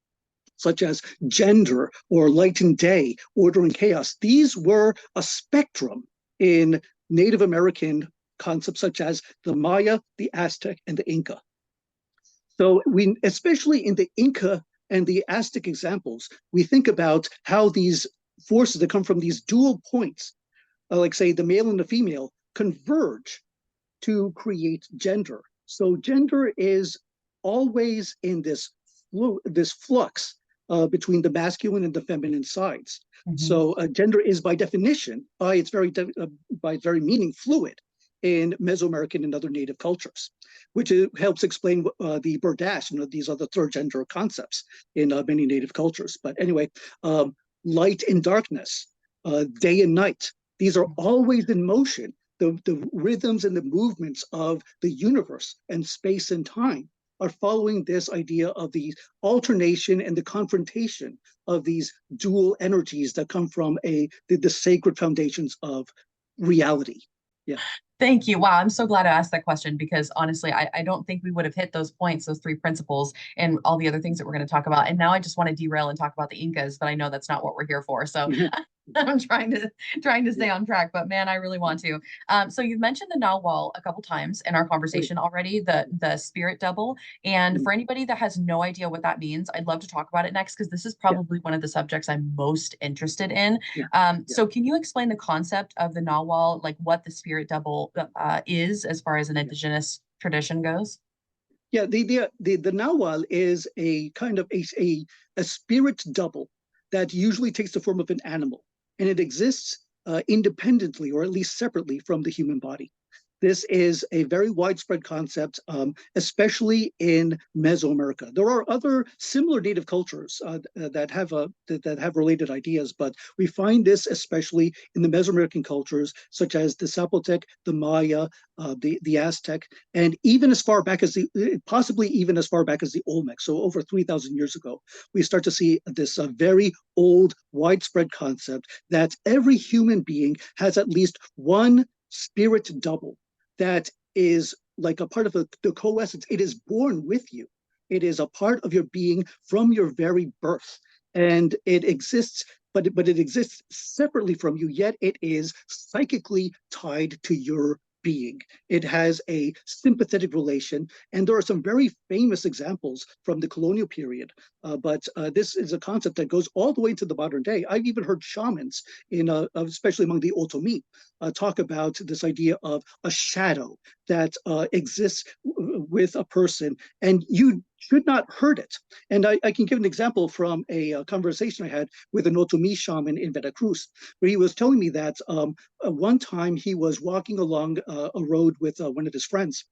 such as gender or light and day, order and chaos. These were a spectrum in Native American concepts such as the Maya, the Aztec, and the Inca. So especially in the Inca and the Aztec examples, we think about how these forces that come from these dual points, like say the male and the female, converge to create gender. So gender is always in this flux between the masculine and the feminine sides. Mm-hmm. So gender is by definition, by its very meaning, fluid in Mesoamerican and other native cultures, which helps explain the Berdache and these other third gender concepts in many native cultures. But anyway, light and darkness, day and night, these are always in motion. The rhythms and the movements of the universe and space and time are following this idea of the alternation and the confrontation of these dual energies that come from the sacred foundations of reality. Yeah. Thank you. Wow, I'm so glad I asked that question because honestly, I don't think we would have hit those points, those three principles, and all the other things that we're going to talk about. And now I just want to derail and talk about the Incas, but I know that's not what we're here for. So I'm trying to stay on track, but man, I really want to. So you've mentioned the Nagual a couple times in our conversation already, the spirit double. And for anybody that has no idea what that means, I'd love to talk about it next because this is probably one of the subjects I'm most interested in. So can you explain the concept of the Nagual, like what the spirit double is as far as an indigenous tradition goes? Yeah, the Nahual is a kind of a spirit double that usually takes the form of an animal, and it exists independently or at least separately from the human body. This is a very widespread concept, especially in Mesoamerica. There are other similar native cultures that have related ideas, but we find this especially in the Mesoamerican cultures, such as the Zapotec, the Maya, the Aztec, and even as far back as possibly even as far back as the Olmec. So over 3,000 years ago, we start to see this very old, widespread concept that every human being has at least one spirit double that is like a part of the coessence. It is born with you. It is a part of your being from your very birth. And it exists, but it exists separately from you, yet it is psychically tied to your being. It has a sympathetic relation, and there are some very famous examples from the colonial period. But this is a concept that goes all the way to the modern day. I've even heard shamans, especially among the Otomi, talk about this idea of a shadow that exists with a person, and you should not hurt it. And I can give an example from a conversation I had with an Otomi shaman in Veracruz, where he was telling me that one time he was walking along a road with one of his friends,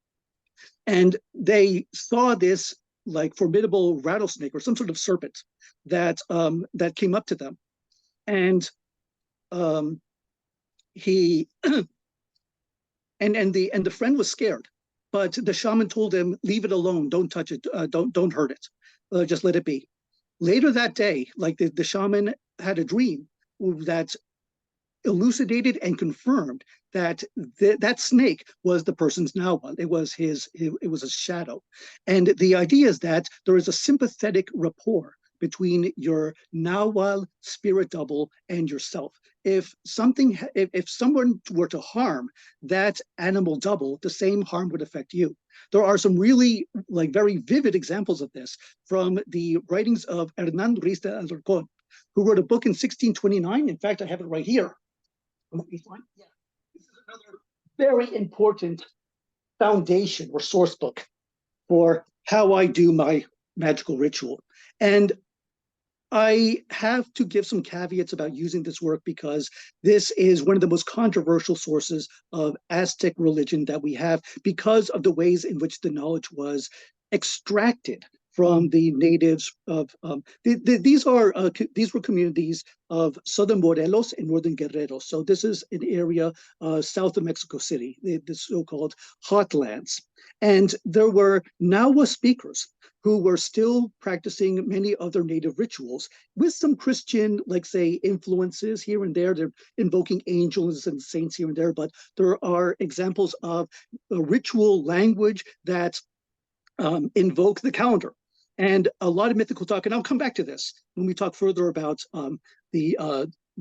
and they saw this like formidable rattlesnake or some sort of serpent that came up to them, and he and the friend was scared, but the shaman told him, leave it alone, don't touch it, don't hurt it, just let it be. Later that day, like the shaman had a dream that elucidated and confirmed that that snake was the person's Nahual. It was a shadow. And the idea is that there is a sympathetic rapport between your Nahual spirit double and yourself. If someone were to harm that animal double, the same harm would affect you. There are some really very vivid examples of this from the writings of Hernán Ruiz de Alarcón, who wrote a book in 1629. In fact, I have it right here. Yeah. This is another very important foundation or source book for how I do my magical ritual. And I have to give some caveats about using this work because this is one of the most controversial sources of Aztec religion that we have because of the ways in which the knowledge was extracted from the natives of these were communities of southern Morelos and northern Guerrero. So this is an area south of Mexico City, the so-called hotlands. And there were Nahua speakers who were still practicing many other native rituals with some Christian, say, influences here and there. They're invoking angels and saints here and there, but there are examples of ritual language that invoke the calendar. And a lot of mythical talk, and I'll come back to this when we talk further about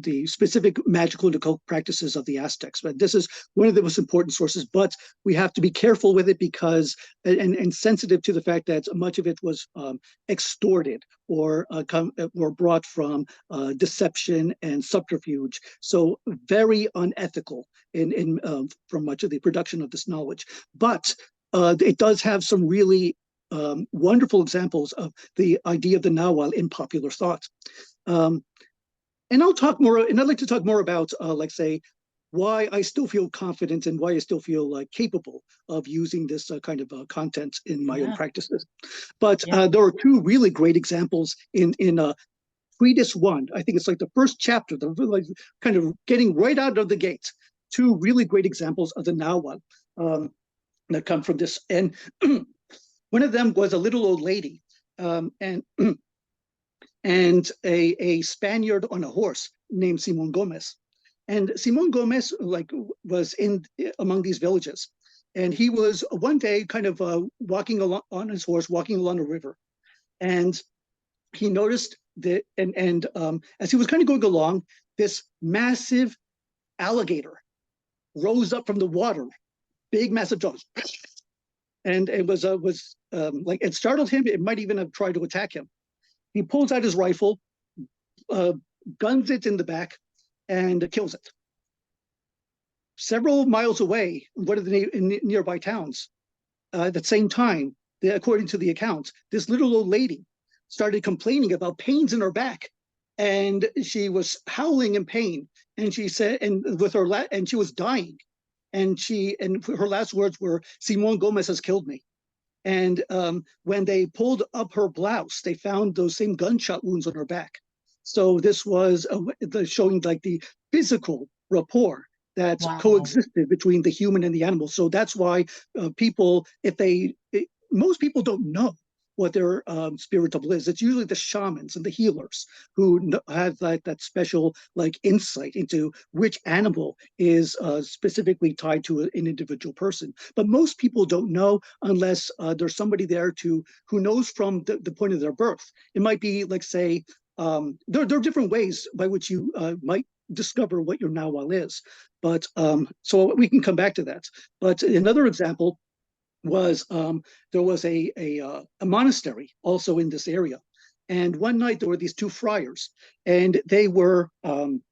the specific magical and occult practices of the Aztecs. But this is one of the most important sources, but we have to be careful with it because, and sensitive to the fact that much of it was extorted or brought from deception and subterfuge. So very unethical from much of the production of this knowledge. But it does have some really wonderful examples of the idea of the Nahual in popular thought. And I'll talk more, and I'd like to talk more about, say, why I still feel confident and why I still feel capable of using this kind of content in my own practices. But there are two really great examples in Treatise 1. I think it's the first chapter, kind of getting right out of the gate. Two really great examples of the Nahual that come from this. And one of them was a little old lady, and a Spaniard on a horse named Simon Gomez. And Simon Gomez was among these villages. And he was one day kind of walking along on his horse, walking along a river. And he noticed that, and as he was kind of going along, this massive alligator rose up from the water, big, massive jaws. And it was it startled him. It might even have tried to attack him. He pulls out his rifle, guns it in the back, and kills it. Several miles away, one of the nearby towns, at the same time, according to the account, this little old lady started complaining about pains in her back, and she was howling in pain. And she said, and she was dying, and her last words were, "Simon Gomez has killed me." And when they pulled up her blouse, they found those same gunshot wounds on her back. So this was showing the physical rapport that coexisted between the human and the animal. So that's why most people don't know what their spirit double is. It's usually the shamans and the healers who have that special insight into which animal is specifically tied to an individual person. But most people don't know unless there's somebody there who knows from the point of their birth. It might be say, there are different ways by which you might discover what your Nahual is. But so we can come back to that. But another example was there was a monastery also in this area. And one night there were these two friars, and they were kind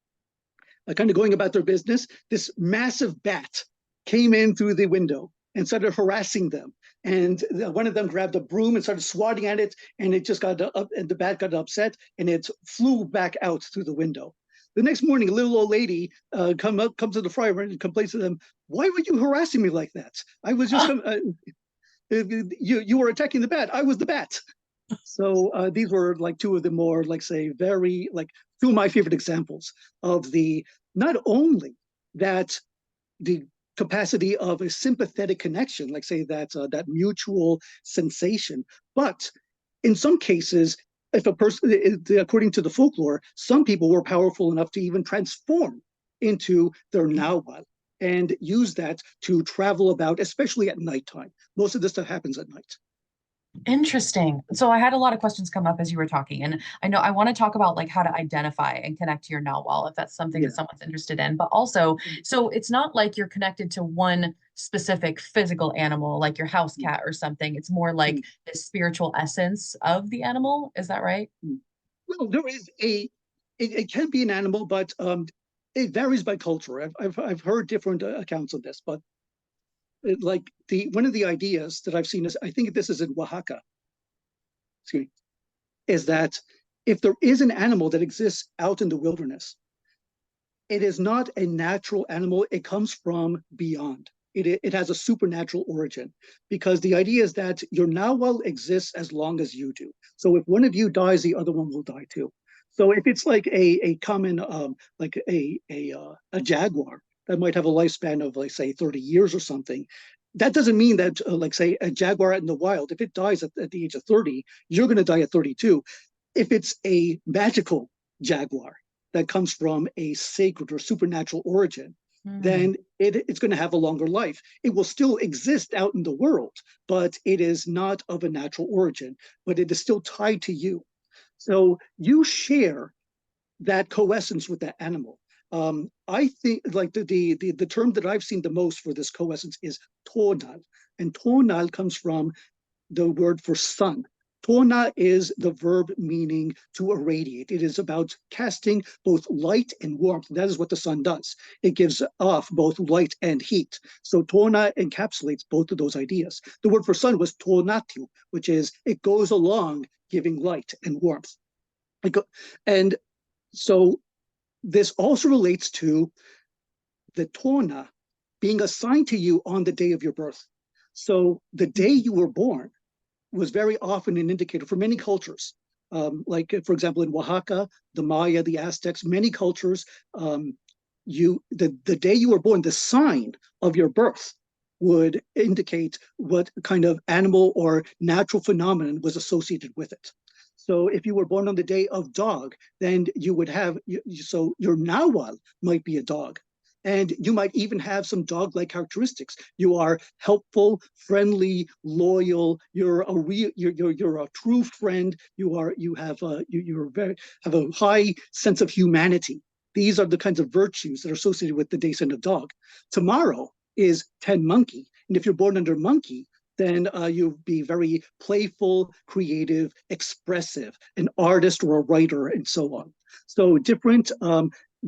of going about their business. This massive bat came in through the window and started harassing them. And one of them grabbed a broom and started swatting at it, and it just got up, and the bat got upset, and it flew back out through the window. The next morning, a little old lady comes to the friar and complains to them, "Why were you harassing me like that? I was just, you were attacking the bat. I was the bat." So these were two of the more, say, very, two of my favorite examples of not only that the capacity of a sympathetic connection, say that mutual sensation, but in some cases, if a person, according to the folklore, some people were powerful enough to even transform into their Nahual and use that to travel about, especially at nighttime. Most of this stuff happens at night. Interesting. So I had a lot of questions come up as you were talking, and I know I want to talk about like how to identify and connect to your Nahual if that's something Yeah. that someone's interested in. But also, so it's not like you're connected to one specific physical animal, like your house cat or something. It's more like the spiritual essence of the animal. Is that right? Well, there is it can be an animal, but it varies by culture. I've heard different accounts of this, but like one of the ideas that I've seen is, I think this is in Oaxaca, excuse me, is that if there is an animal that exists out in the wilderness, it is not a natural animal. It comes from beyond. It has a supernatural origin, because the idea is that your Nahual exists as long as you do. So if one of you dies, the other one will die too. So if it's like a common like a jaguar that might have a lifespan of, like, say 30 years or something, that doesn't mean that like, say, a jaguar out in the wild, if it dies at the age of 30, you're going to die at 32. If it's a magical jaguar that comes from a sacred or supernatural origin, then it's going to have a longer life. It will still exist out in the world, but it is not of a natural origin, but it is still tied to you. So you share that coessence with that animal. I think, like, the term that I've seen the most for this coessence is tonal, and tonal comes from the word for sun. Tona is the verb meaning to irradiate. It is about casting both light and warmth. That is what the sun does. It gives off both light and heat. So tona encapsulates both of those ideas. The word for sun was tonatu, which is it goes along giving light and warmth. And so this also relates to the tona being assigned to you on the day of your birth. So the day you were born was very often an indicator for many cultures. Like, for example, in Oaxaca, the Maya, the Aztecs, many cultures, the day you were born, the sign of your birth would indicate what kind of animal or natural phenomenon was associated with it. So if you were born on the day of dog, then you would have, so your Nahual might be a dog. And you might even have some dog-like characteristics. You are helpful, friendly, loyal. You're a true friend. You have a high sense of humanity. These are the kinds of virtues that are associated with the day sign of dog. Tomorrow is 10 monkey, and if you're born under monkey, then you'll be very playful, creative, expressive, an artist or a writer, and so on. So different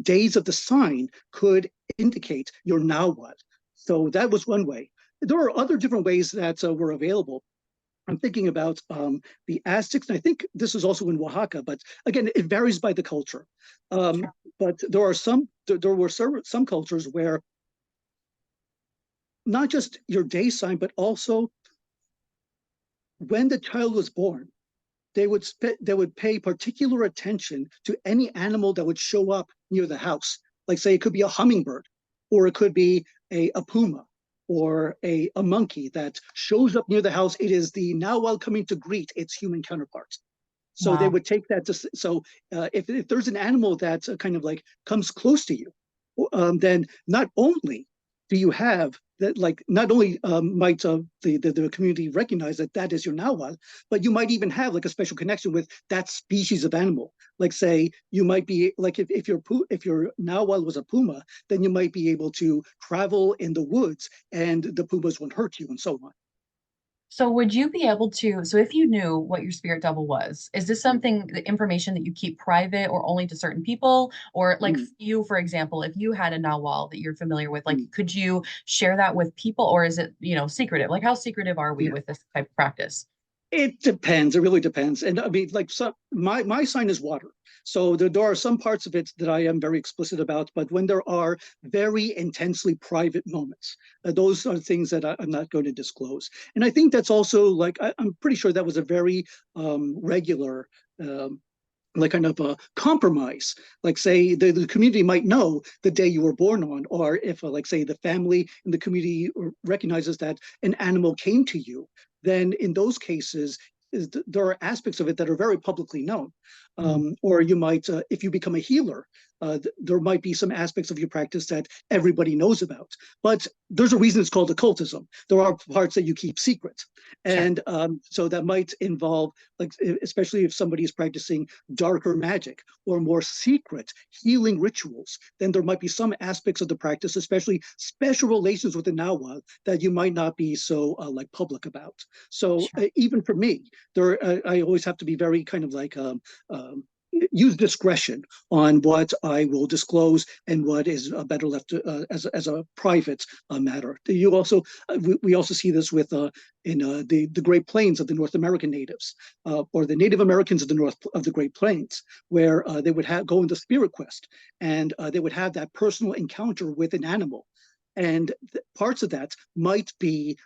days of the sign could indicate your Nahual. So that was one way. There are other different ways that were available. I'm thinking about the Aztecs, and I think this is also in Oaxaca, but again, it varies by the culture. But there were some cultures where not just your day sign, but also when the child was born, they would pay particular attention to any animal that would show up near the house. Like, say, it could be a hummingbird, or it could be a puma, or a monkey that shows up near the house. It is the Nahual coming to greet its human counterpart. So they would take that to, so if there's an animal that kind of like comes close to you, then not only do you have that, like, not only might the community recognize that that is your Nahual, but you might even have like a special connection with that species of animal. Like, say, you might be like, if your Nahual was a puma, then you might be able to travel in the woods and the pumas won't hurt you, and so on. So would you be able to, so if you knew what your spirit double was, is this something, the information that you keep private or only to certain people? Or like you, for example, if you had a Nahual that you're familiar with, like, could you share that with people, or is it, secretive? Like, how secretive are we with this type of practice? It depends. It really depends. And I mean, like, my sign is water. So there are some parts of it that I am very explicit about, but when there are very intensely private moments, those are things that I'm not going to disclose. And I think that's also, like, I'm pretty sure that was a very regular like kind of a compromise. Like, say, the community might know the day you were born on, or if like, say, the family and the community recognizes that an animal came to you, then in those cases, there are aspects of it that are very publicly known. Or you might, if you become a healer, there might be some aspects of your practice that everybody knows about. But there's a reason it's called occultism. There are parts that you keep secret. And so that might involve, like, especially if somebody is practicing darker magic or more secret healing rituals, then there might be some aspects of the practice, especially special relations with the Nahual, that you might not be so like public about. So even for me, I always have to be very kind of like use discretion on what I will disclose and what is better left to, as a private matter. You also we also see this with in the Great Plains of the North American natives, or the Native Americans of the north of the Great Plains, where they would go into spirit quest, and they would have that personal encounter with an animal, and parts of that might be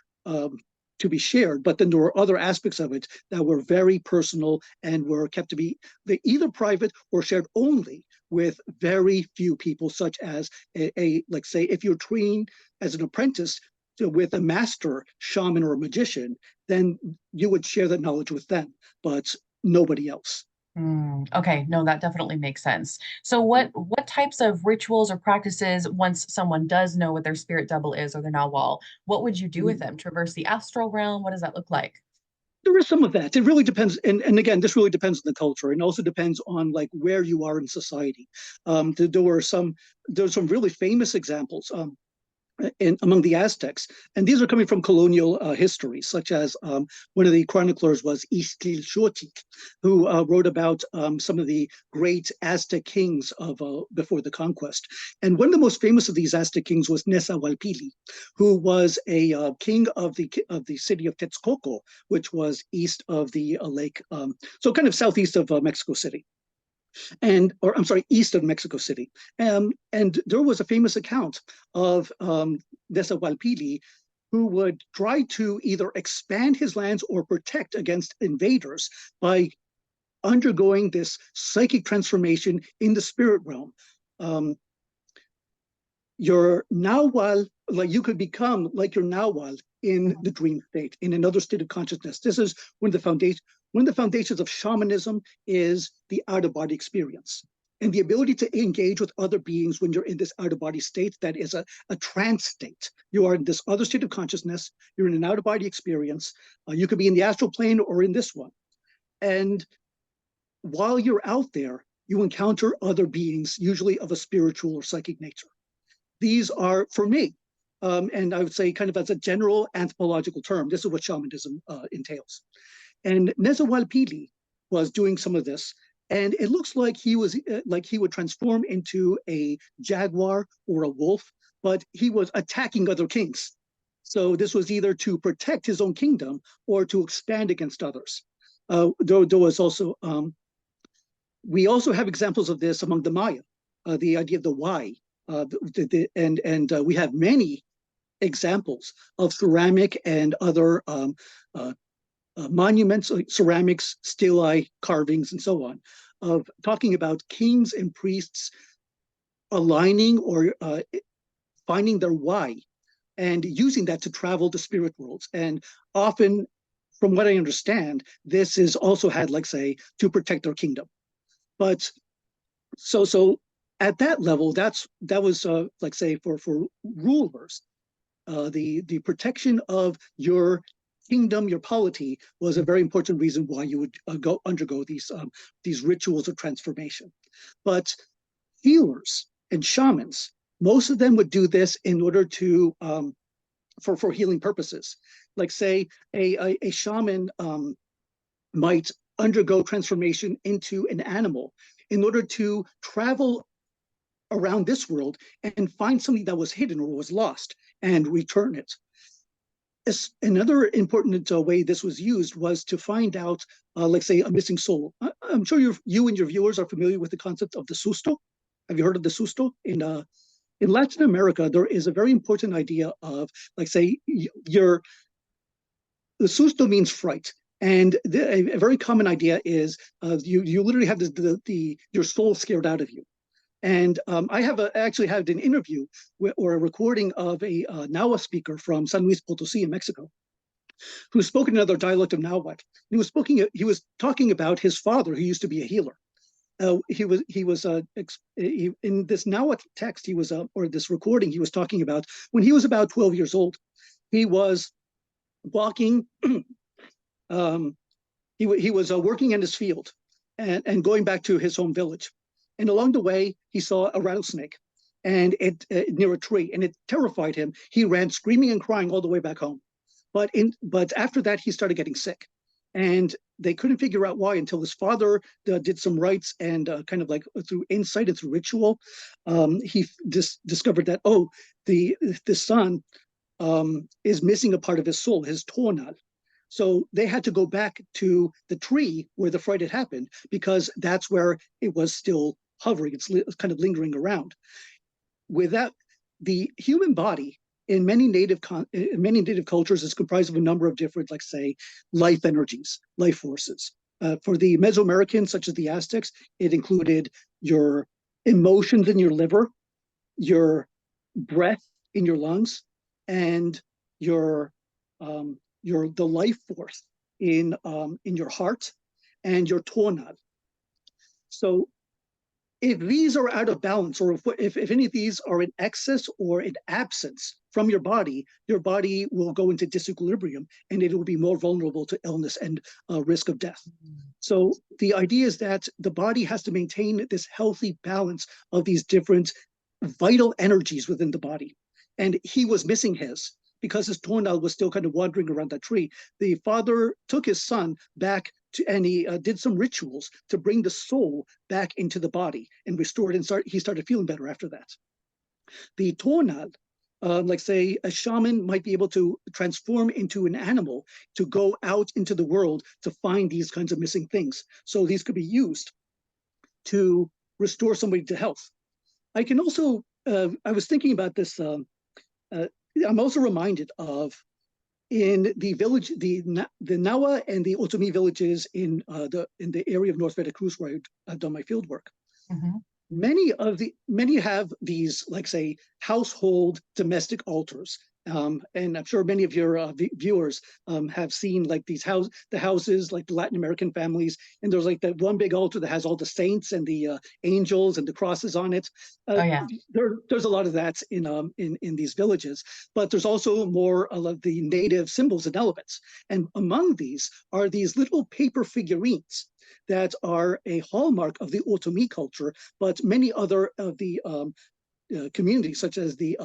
to be shared, but then there were other aspects of it that were very personal and were kept to be either private or shared only with very few people, such as like, say, if you're trained as an apprentice with a master shaman or a magician, then you would share that knowledge with them, but nobody else. Okay, no, that definitely makes sense. So what types of rituals or practices, once someone does know what their spirit double is or their Nahual, what would you do with them? Traverse the astral realm? What does that look like? There is some of that. It really depends, and again, this really depends on the culture, and also depends on like where you are in society. There's some really famous examples. Among the Aztecs. And these are coming from colonial history, such as one of the chroniclers was Itztli, who wrote about some of the great Aztec kings of before the conquest. And one of the most famous of these Aztec kings was Nezahualpili, who was a king of the city of Texcoco, which was east of the lake, so kind of southeast of Mexico City. Or I'm sorry, east of Mexico City. And there was a famous account of Nezahualpili, who would try to either expand his lands or protect against invaders by undergoing this psychic transformation in the spirit realm. Your Nahual, like you could become like your Nahual in the dream state, in another state of consciousness. This is one of the foundations of shamanism is the out-of-body experience and the ability to engage with other beings when you're in this out-of-body state that is a trance state. You are in this other state of consciousness, you're in an out-of-body experience. You could be in the astral plane or in this one. And while you're out there, you encounter other beings, usually of a spiritual or psychic nature. These are, for me, and I would say kind of as a general anthropological term, this is what shamanism entails. And Nezahualpili was doing some of this, and it looks like he would transform into a jaguar or a wolf, but he was attacking other kings. So this was either to protect his own kingdom or to expand against others. There was also, we also have examples of this among the Maya, the idea of the Y. And we have many examples of ceramic and other monuments, like ceramics, stelae, carvings, and so on, of talking about kings and priests aligning or finding their why and using that to travel to spirit worlds. And often, from what I understand, this is also had, like, say, to protect their kingdom. But so at that level, that was like, say, for rulers, the protection of your kingdom, your polity, was a very important reason why you would undergo these rituals of transformation. But healers and shamans, most of them would do this in order to for healing purposes. Like, say, a shaman might undergo transformation into an animal in order to travel around this world and find something that was hidden or was lost and return it. Another important way this was used was to find out, like, say, a missing soul. I'm sure you and your viewers are familiar with the concept of the susto. Have you heard of the susto? In Latin America, there is a very important idea of, like, say, the susto means fright. And a very common idea is you literally have your soul scared out of you. And I actually had an interview or a recording of a Nahua speaker from San Luis Potosí in Mexico. who spoke another dialect of Nahuatl. He was talking about his father, who used to be a healer. In this Nahuatl text, or this recording, he was talking about when he was about 12 years old. He was walking. He was working in his field and going back to his home village. And along the way, he saw a rattlesnake and near a tree, and it terrified him. He ran screaming and crying all the way back home. But after that, he started getting sick. And they couldn't figure out why until his father did some rites and kind of like through insight and through ritual, he discovered that, the son is missing a part of his soul, his tonal. So they had to go back to the tree where the fright had happened, because that's where it was still hovering. It's kind of lingering around. Without the human body in many native cultures is comprised of a number of different, like say, life energies, life forces. For the Mesoamericans, such as the Aztecs, it included your emotions in your liver, your breath in your lungs, and the life force in your heart and your tonal. So if these are out of balance, or if any of these are in excess or in absence from your body will go into disequilibrium, and it will be more vulnerable to illness and risk of death. So the idea is that the body has to maintain this healthy balance of these different vital energies within the body. And he was missing his, because his tonal was still kind of wandering around that tree. The father took his son back and he did some rituals to bring the soul back into the body and restore it, and he started feeling better after that. The tonal, like say a shaman might be able to transform into an animal to go out into the world to find these kinds of missing things. So these could be used to restore somebody to health. I can also, I was thinking about this, I'm also reminded of in the village, the Nahua and the Otomi villages in the area of North Veracruz, where I've done my field work. Mm-hmm. Many have these, like say, household domestic altars. And I'm sure many of your viewers have seen like the houses, like the Latin American families, and there's like that one big altar that has all the saints and the angels and the crosses on it. There's a lot of that in these villages, but there's also more of the native symbols and elements. And among these are these little paper figurines that are a hallmark of the Otomi culture, but many other of the communities, such as the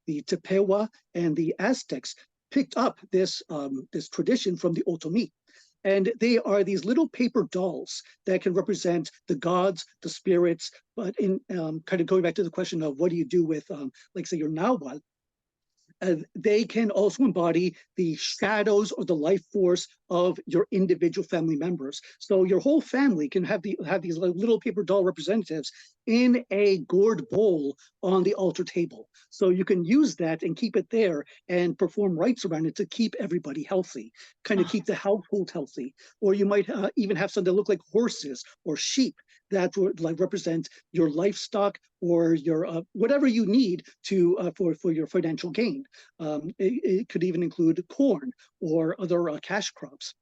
Tepehuan and the Aztecs, picked up this tradition from the Otomi. And they are these little paper dolls that can represent the gods, the spirits, but in kind of going back to the question of what do you do with, like say, your Nahual, they can also embody the shadows or the life force of your individual family members. So your whole family can have these little paper doll representatives in a gourd bowl on the altar table. So you can use that and keep it there and perform rites around it to keep everybody healthy, kind of keep the household healthy. Or you might even have some that look like horses or sheep that would like represent your livestock or your whatever you need to for your financial gain. It could even include corn or other cash crops.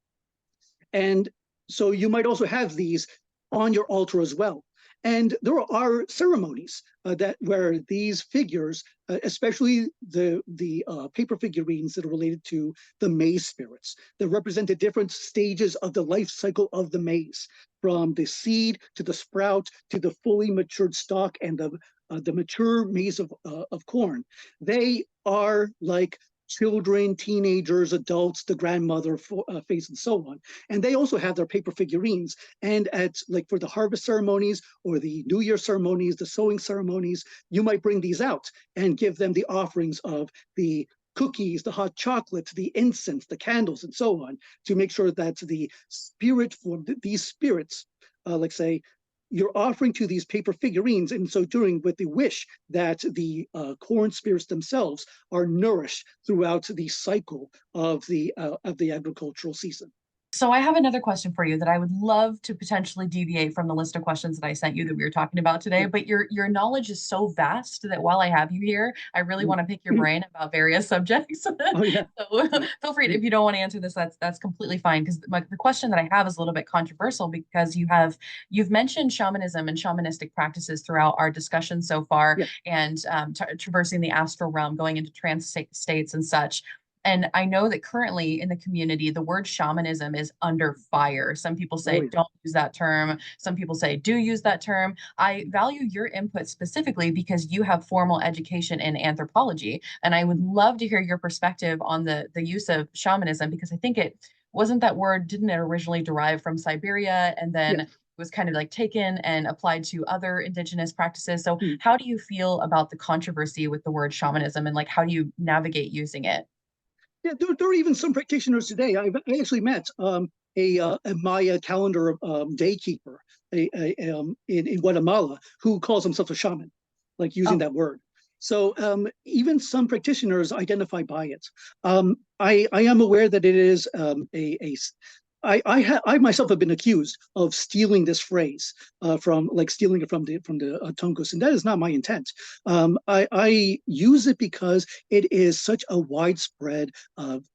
And so you might also have these on your altar as well. And there are ceremonies where these figures, especially the paper figurines that are related to the maize spirits, that represent the different stages of the life cycle of the maize, from the seed to the sprout to the fully matured stalk and the mature maize of corn. They are like children, teenagers, adults, the grandmother face, and so on. And they also have their paper figurines. And for the harvest ceremonies or the New Year ceremonies, the sowing ceremonies, you might bring these out and give them the offerings of the cookies, the hot chocolate, the incense, the candles, and so on, to make sure that the spirit form, these spirits, like say, you're offering to these paper figurines, and so doing with the wish that the corn spirits themselves are nourished throughout the cycle of the agricultural season. So I have another question for you that I would love to potentially deviate from the list of questions that I sent you that we were talking about today. Yeah. But your knowledge is so vast that while I have you here, I really want to pick your brain about various subjects. Oh yeah. So feel free to, if you don't want to answer this, that's completely fine. Because the question that I have is a little bit controversial because you've mentioned shamanism and shamanistic practices throughout our discussion so far, Yeah. and traversing the astral realm, going into trance states and such. And I know that currently in the community, the word shamanism is under fire. Some people Oh say yeah. don't use that term. Some people say do use that term. I value your input specifically because you have formal education in anthropology. And I would love to hear your perspective on the use of shamanism because I think it wasn't that word, didn't it originally derive from Siberia and then Yes. was kind of like taken and applied to other indigenous practices. So Hmm. how do you feel about the controversy with the word shamanism and like how do you navigate using it? Yeah, there are even some practitioners today. I actually met a Maya calendar day keeper in Guatemala who calls himself a shaman, like using Oh, that word. So even some practitioners identify by it. I am aware that it is I myself have been accused of stealing this phrase from like stealing it from the Tonkus, and that is not my intent. I use it because it is such a widespread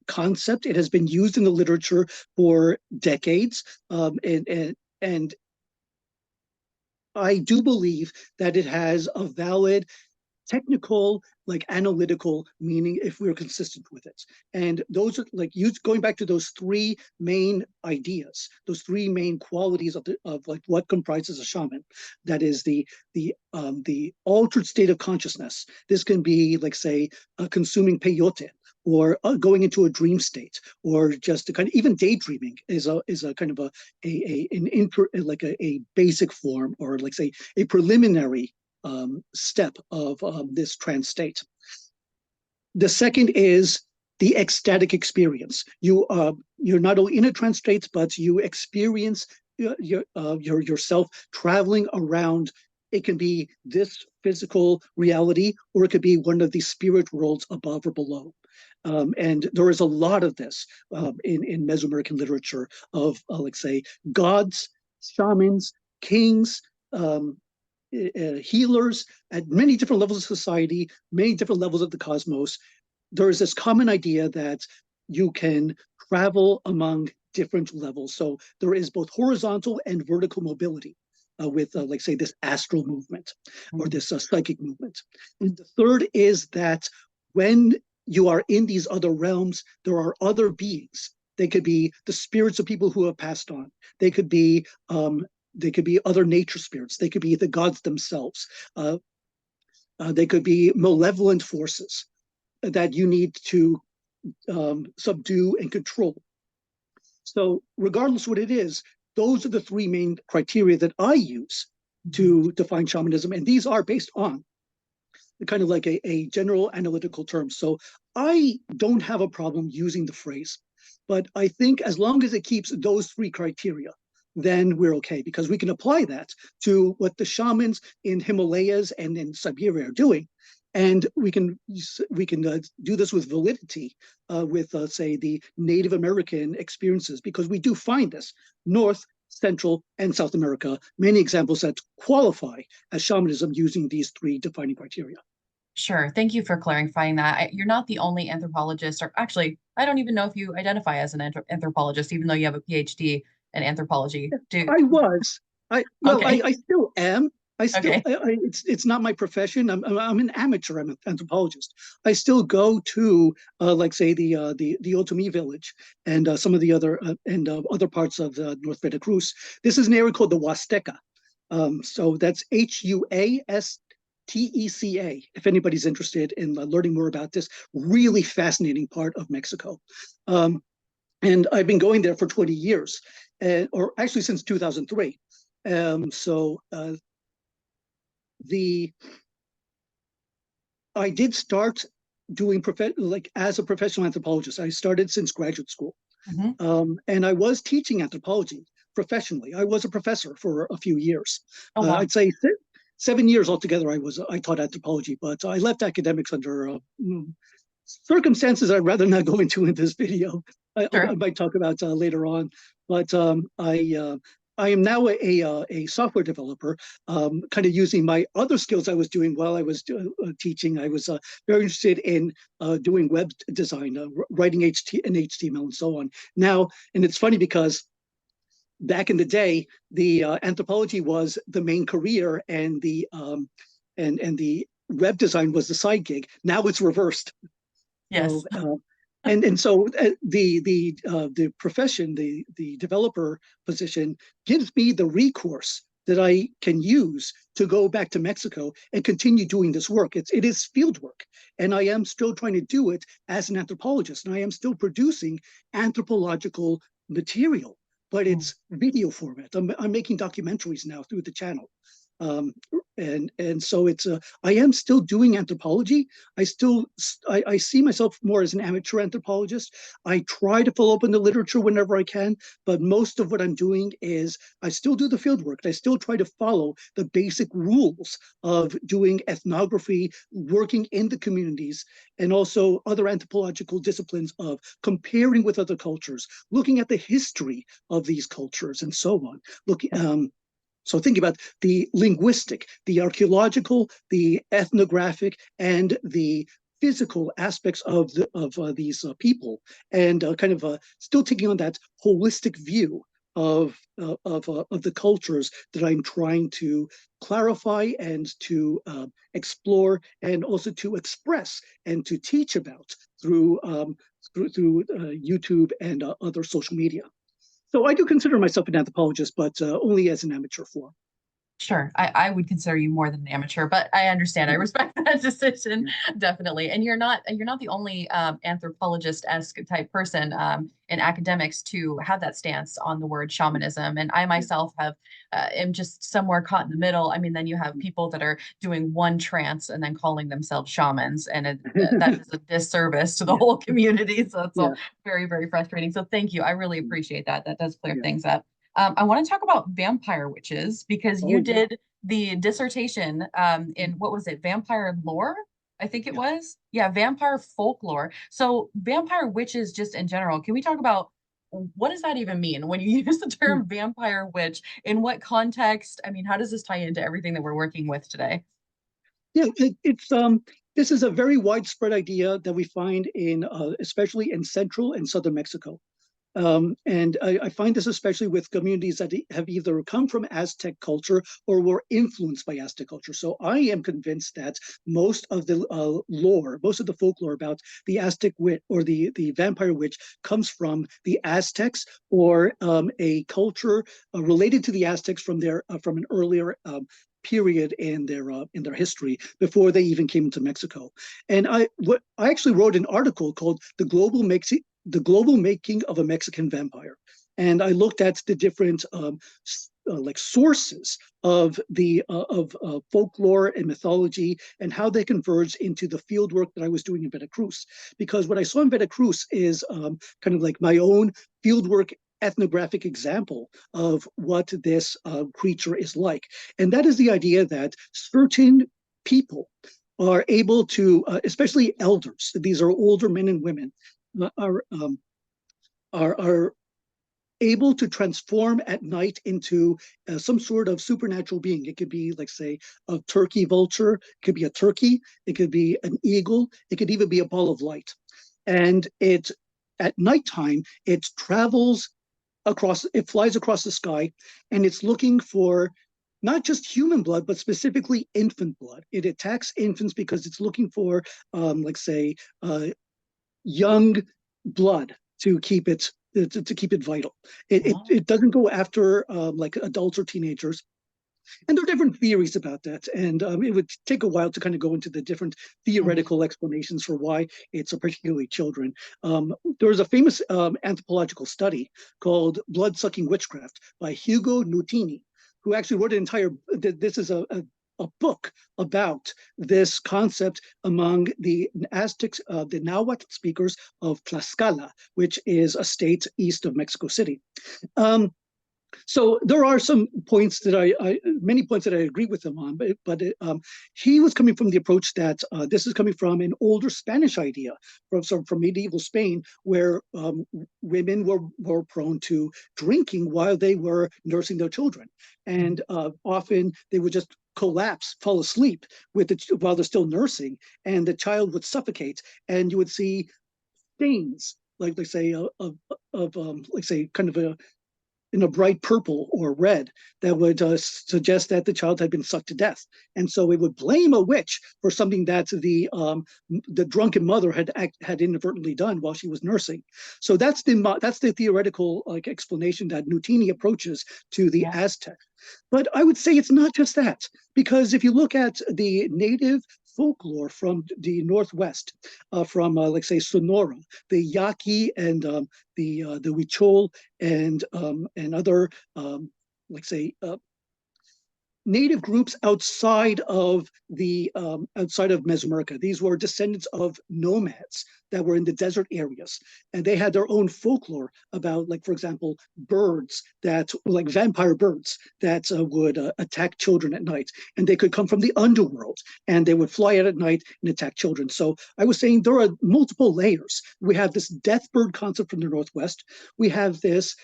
concept. It has been used in the literature for decades, and I do believe that it has a valid technical, like analytical meaning if we're consistent with it. And those are like going back to those three main ideas, those three main qualities of like what comprises a shaman. That is the altered state of consciousness. This can be like say consuming peyote, or going into a dream state, or just a kind of even daydreaming is a kind of a basic form, or like say a preliminary step of this trance state. The second is the ecstatic experience. You're not only in a trance state, but you experience yourself traveling around. It can be this physical reality, or it could be one of the spirit worlds above or below. And there is a lot of this in Mesoamerican literature of, like say, gods, shamans, kings, um, healers at many different levels of society, many different levels of the cosmos. There is this common idea that you can travel among different levels. So there is both horizontal and vertical mobility with, like, say, this astral movement or this psychic movement. And the third is that when you are in these other realms, there are other beings. They could be the spirits of people who have passed on. They could be other nature spirits. They could be the gods themselves. They could be malevolent forces that you need to subdue and control. So, regardless what it is, those are the three main criteria that I use to define shamanism, and these are based on kind of like a general analytical term. So, I don't have a problem using the phrase, but I think as long as it keeps those three criteria, then we're okay, because we can apply that to what the shamans in Himalayas and in Siberia are doing, and we can do this with validity with say the Native American experiences, because we do find this North, Central, and South America, many examples that qualify as shamanism using these three defining criteria. sure. Thank you for clarifying that. You're not the only anthropologist, or actually, I don't even know if you identify as an anthropologist, even though you have a PhD in anthropology. Do I was. okay, I still am. okay, It's not my profession. I'm an amateur. I'm an anthropologist. I still go to like say the Otomi village and some of the other and other parts of North Veracruz. This is an area called the Huasteca. So that's Huasteca. If anybody's interested in learning more about this really fascinating part of Mexico. And I've been going there for 20 years, or actually since 2003. So the I did start doing like as a professional anthropologist. I started since graduate school, hmm, and I was teaching anthropology professionally. I was a professor for a few years. oh wow, I'd say 7 years altogether. I taught anthropology, but I left academics under circumstances I'd rather not go into in this video. Sure. I might talk about later on. But I am now a software developer, kind of using my other skills I was doing while I was teaching. I was very interested in doing web design, writing HTML and so on. Now, and it's funny because back in the day, the anthropology was the main career, and the web design was the side gig. Now it's reversed. Yes. So, so the profession, the developer position, gives me the recourse that I can use to go back to Mexico and continue doing this work. It is field work, and I am still trying to do it as an anthropologist, and I am still producing anthropological material, but it's video format. I'm making documentaries now through the channel. Um, and so it's I am still doing anthropology. I see myself more as an amateur anthropologist. I try to follow up in the literature whenever I can, but most of what I'm doing is I still do the field work. I still try to follow the basic rules of doing ethnography, working in the communities, and also other anthropological disciplines of comparing with other cultures, looking at the history of these cultures, and so on. So think about the linguistic, the archaeological, the ethnographic, and the physical aspects of these people, and still taking on that holistic view of the cultures that I'm trying to clarify and to explore, and also to express and to teach about through YouTube and other social media. So I do consider myself an anthropologist, but only as an amateur form. Sure. I would consider you more than an amateur, but I understand. I respect that decision, definitely. And you're not the only anthropologist-esque type person in academics to have that stance on the word shamanism. And I myself have am just somewhere caught in the middle. I mean, then you have people that are doing one trance and then calling themselves shamans, and that is a disservice to the whole community. So it's all very, very frustrating. So thank you. I really appreciate that. That does clear things up. I want to talk about vampire witches because you did the dissertation in, what was it, vampire lore? I think it was. Yeah, vampire folklore. So vampire witches just in general, can we talk about what does that even mean when you use the term vampire witch? In what context? I mean, how does this tie into everything that we're working with today? Yeah, it's this is a very widespread idea that we find in especially in central and southern Mexico. And I find this especially with communities that have either come from Aztec culture or were influenced by Aztec culture. So I am convinced that most of the lore, most of the folklore about the Aztec witch or the vampire witch comes from the Aztecs, or a culture related to the Aztecs from from an earlier period in their history before they even came to Mexico. And I actually wrote an article called "The Global Making of a Mexican Vampire," and I looked at the different like sources of the folklore and mythology, and how they converged into the field work that I was doing in Veracruz. Because what I saw in Veracruz is kind of like my own fieldwork ethnographic example of what this creature is like. And that is the idea that certain people are able to, especially elders, these are older men and women, are able to transform at night into some sort of supernatural being. It could be, like, say, a turkey vulture, it could be a turkey, it could be an eagle, it could even be a ball of light. And at nighttime, it flies across the sky, and it's looking for not just human blood, but specifically infant blood. It attacks infants because it's looking for, like, say, young blood to keep it vital. It doesn't go after like adults or teenagers. And there are different theories about that. And it would take a while to kind of go into the different theoretical explanations for why it's particularly children. There was a famous anthropological study called Blood-Sucking Witchcraft by Hugo Nutini, who actually wrote this is a book about this concept among the Aztecs, the Nahuatl speakers of Tlaxcala, which is a state east of Mexico City. So there are some points that many points that I agree with him on, but he was coming from the approach that this is coming from an older Spanish idea from medieval Spain, where women were prone to drinking while they were nursing their children, and often they would just collapse, fall asleep while they're still nursing, and the child would suffocate, and you would see stains, like they say, like say, kind of in a bright purple or red that would suggest that the child had been sucked to death, and so it would blame a witch for something that the drunken mother had inadvertently done while she was nursing. So that's the theoretical explanation that Nutini approaches to the Aztec. But I would say it's not just that, because if you look at the native folklore from the Northwest, from like say Sonora, the Yaqui and the Huichol and other like say native groups outside of Mesoamerica. These were descendants of nomads that were in the desert areas, and they had their own folklore about, like, for example, birds that, like vampire birds that would attack children at night, and they could come from the underworld, and they would fly out at night and attack children. So I was saying there are multiple layers. We have this death bird concept from the Northwest. We have this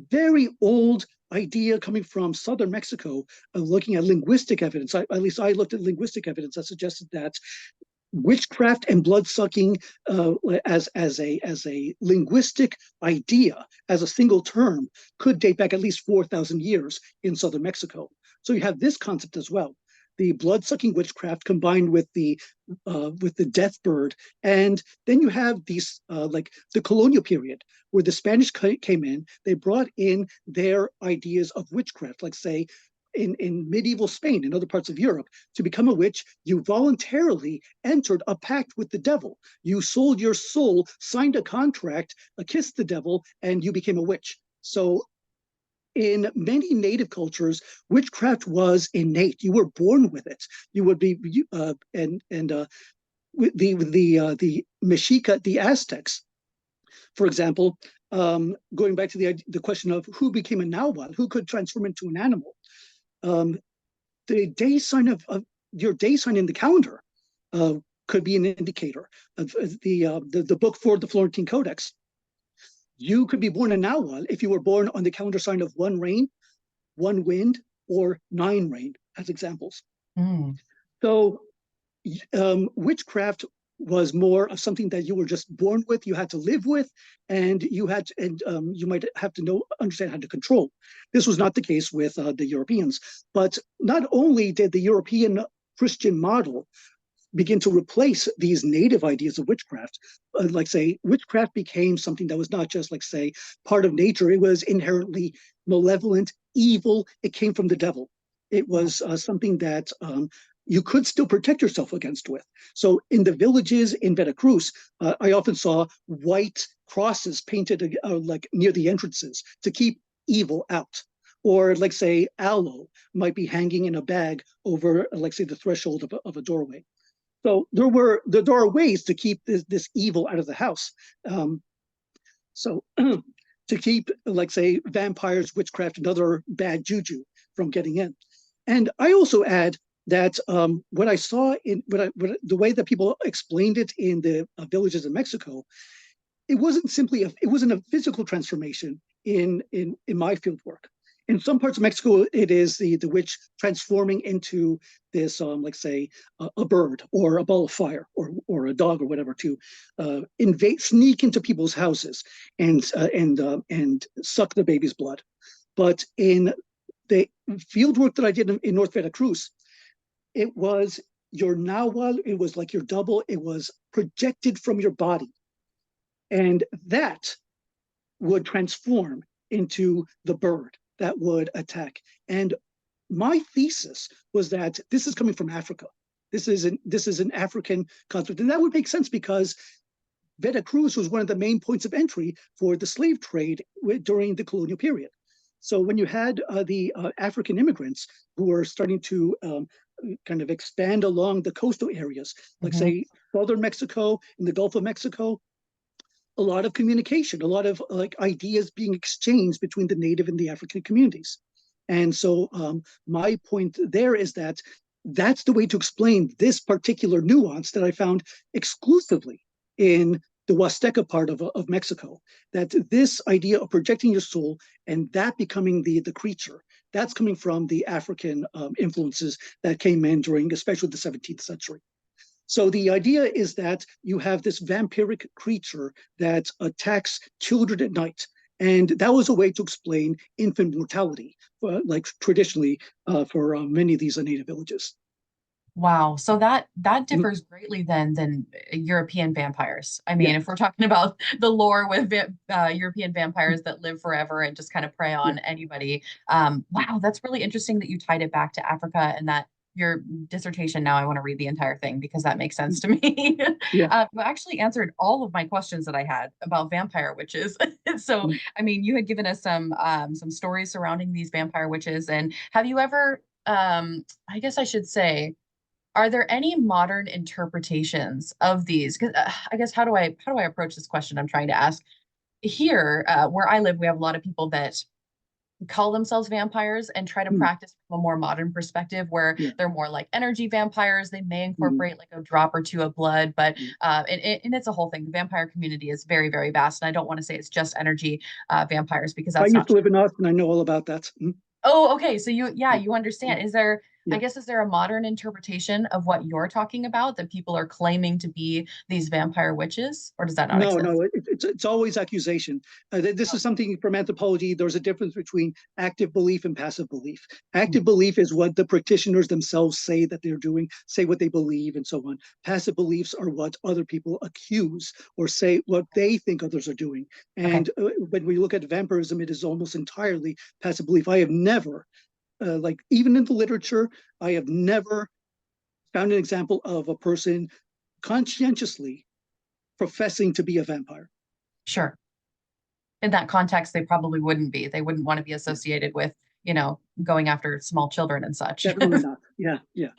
very old idea coming from southern Mexico, looking at linguistic evidence. At least I looked at linguistic evidence that suggested that witchcraft and blood-sucking as a linguistic idea, as a single term, could date back at least 4,000 years in southern Mexico. So you have this concept as well. The blood-sucking witchcraft combined with the death bird, and then you have these like the colonial period, where the Spanish came in. They brought in their ideas of witchcraft, like say in medieval Spain and other parts of Europe. To become a witch, you voluntarily entered a pact with the devil. You sold your soul, signed a contract, kissed the devil, and you became a witch. So in many native cultures, witchcraft was innate. You were born with it. You would be the Mexica, the Aztecs, for example, going back to the question of who became a Nahual, who could transform into an animal. The day sign of your day sign in the calendar could be an indicator of the book for the Florentine Codex. You could be born a Nahual if you were born on the calendar sign of 1 rain, 1 wind, or 9 rain, as examples. So witchcraft was more of something that you were just born with, you had to live with, and you might have to understand how to control. This was not the case with the Europeans. But not only did the European Christian model begin to replace these native ideas of witchcraft, like say, witchcraft became something that was not just like say part of nature. It was inherently malevolent, evil. It came from the devil. It was something that you could still protect yourself against with. So in the villages in Veracruz, I often saw white crosses painted like near the entrances to keep evil out. Or like say aloe might be hanging in a bag over like say the threshold of a doorway. So there are ways to keep this evil out of the house. So to keep, like say, vampires, witchcraft, and other bad juju from getting in. And I also add that what I saw the way that people explained it in the villages in Mexico, it wasn't a physical transformation in my field work. In some parts of Mexico, it is the witch transforming into this, like say, a bird or a ball of fire or a dog or whatever to sneak into people's houses and suck the baby's blood. But in the field work that I did in North Veracruz, it was your Nahual, it was like your double, it was projected from your body. And that would transform into the bird that would attack. And my thesis was that this is coming from Africa. This is an African concept. And that would make sense because Veracruz was one of the main points of entry for the slave trade during the colonial period. So when you had the African immigrants who were starting to kind of expand along the coastal areas, like say southern Mexico and the Gulf of Mexico, a lot of communication, a lot of like ideas being exchanged between the native and the African communities. And so my point there is that that's the way to explain this particular nuance that I found exclusively in the Huasteca part of Mexico, that this idea of projecting your soul and that becoming the creature, that's coming from the African influences that came in during, especially the 17th century. So the idea is that you have this vampiric creature that attacks children at night. And that was a way to explain infant mortality, like traditionally for many of these native villages. Wow. So that differs greatly then than European vampires. I Yeah, mean, if we're talking about the lore with European vampires that live forever and just kind of prey yeah, on anybody. Wow, that's really interesting that you tied it back to Africa and that your dissertation. Now I want to read the entire thing because that makes sense to me. yeah. You actually answered all of my questions that I had about vampire witches. So, I mean, you had given us some stories surrounding these vampire witches, and have you ever, I guess I should say, are there any modern interpretations of these? Because I guess how do I approach this question I'm trying to ask? Here, where I live, we have a lot of people that call themselves vampires and try to Mm, practice from a more modern perspective where yeah, they're more like energy vampires. They may mm, incorporate like a drop or two of blood, but mm. and it's a whole thing. The vampire community is very, very vast. And I don't want to say it's just energy vampires because I that's used not to true. live in Austin. I know all about that. Oh, okay. So yeah, Yeah, you yeah, understand. Is there, I yeah. guess, is there a modern interpretation of what you're talking about that people are claiming to be these vampire witches, or does that not No, exist? no, it's always accusation. This Oh, is something from anthropology. There's a difference between active belief and passive belief. mm, Active belief is what the practitioners themselves say that they're doing, say what they believe, and so on. Passive beliefs are what other people accuse or say what they think others are doing. okay, And when we look at vampirism, it is almost entirely passive belief. I have never, like even in the literature, I have never found an example of a person conscientiously professing to be a vampire. sure. In that context, they probably wouldn't be. They wouldn't want to be Yeah, associated with, going after small children and such. definitely not. Yeah, yeah,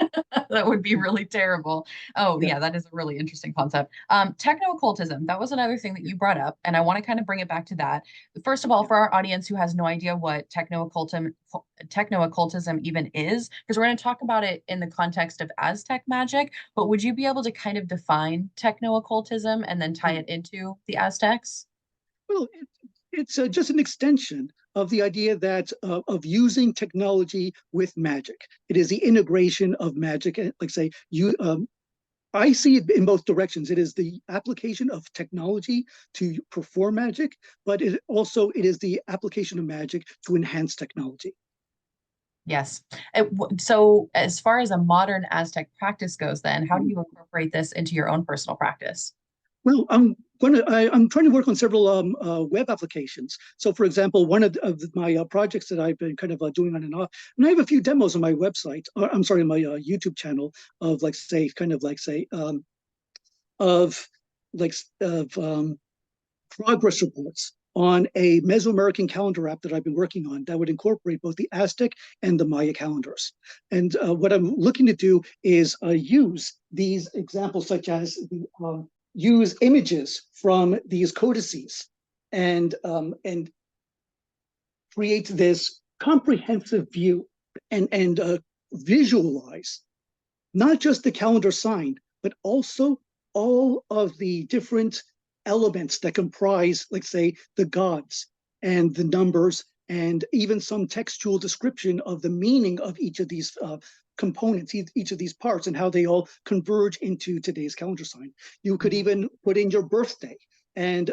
That would be really terrible. Oh, yeah. yeah, that is a really interesting concept. Techno-occultism, that was another thing that you brought up, and I want to kind of bring it back to that. First of all, Yeah. for our audience who has no idea what techno-occultism even is, because we're going to talk about it in the context of Aztec magic, but would you be able to kind of define techno-occultism and then tie Mm. it into the Aztecs? Well, it's just an extension of the idea that of using technology with magic. It is the integration of magic. Like say, you, I see it in both directions. It is the application of technology to perform magic, but it is the application of magic to enhance technology. Yes. So, as far as a modern Aztec practice goes, then how do Mm. you incorporate this into your own personal practice? Well, I'm trying to work on several web applications. So, for example, one of my projects that I've been kind of doing on and off, and I have a few demos on my website. I'm sorry, on my YouTube channel of like say, kind of like say, of like of progress reports on a Mesoamerican calendar app that I've been working on that would incorporate both the Aztec and the Maya calendars. And what I'm looking to do is use these examples, such as use images from these codices and create this comprehensive view and visualize not just the calendar sign, but also all of the different elements that comprise, like say, the gods and the numbers, and even some textual description of the meaning of each of these components, each of these parts, and how they all converge into today's calendar sign. You could Mhm. even put in your birthday and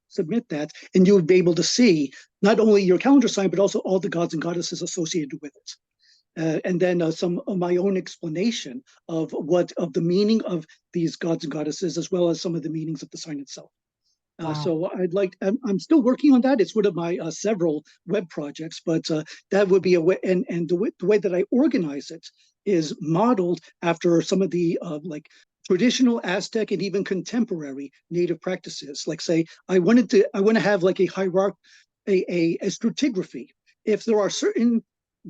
submit that, and you would be able to see not only your calendar sign, but also all the gods and goddesses associated with it. And then some of my own explanation of the meaning of these gods and goddesses, as well as some of the meanings of the sign itself. Wow. So I'm still working on that. It's one of my several web projects, but that would be a way, and the way that I organize it is modeled after some of the like traditional Aztec and even contemporary native practices. Like say, I want to have like a hierarchy, a stratigraphy. If there are certain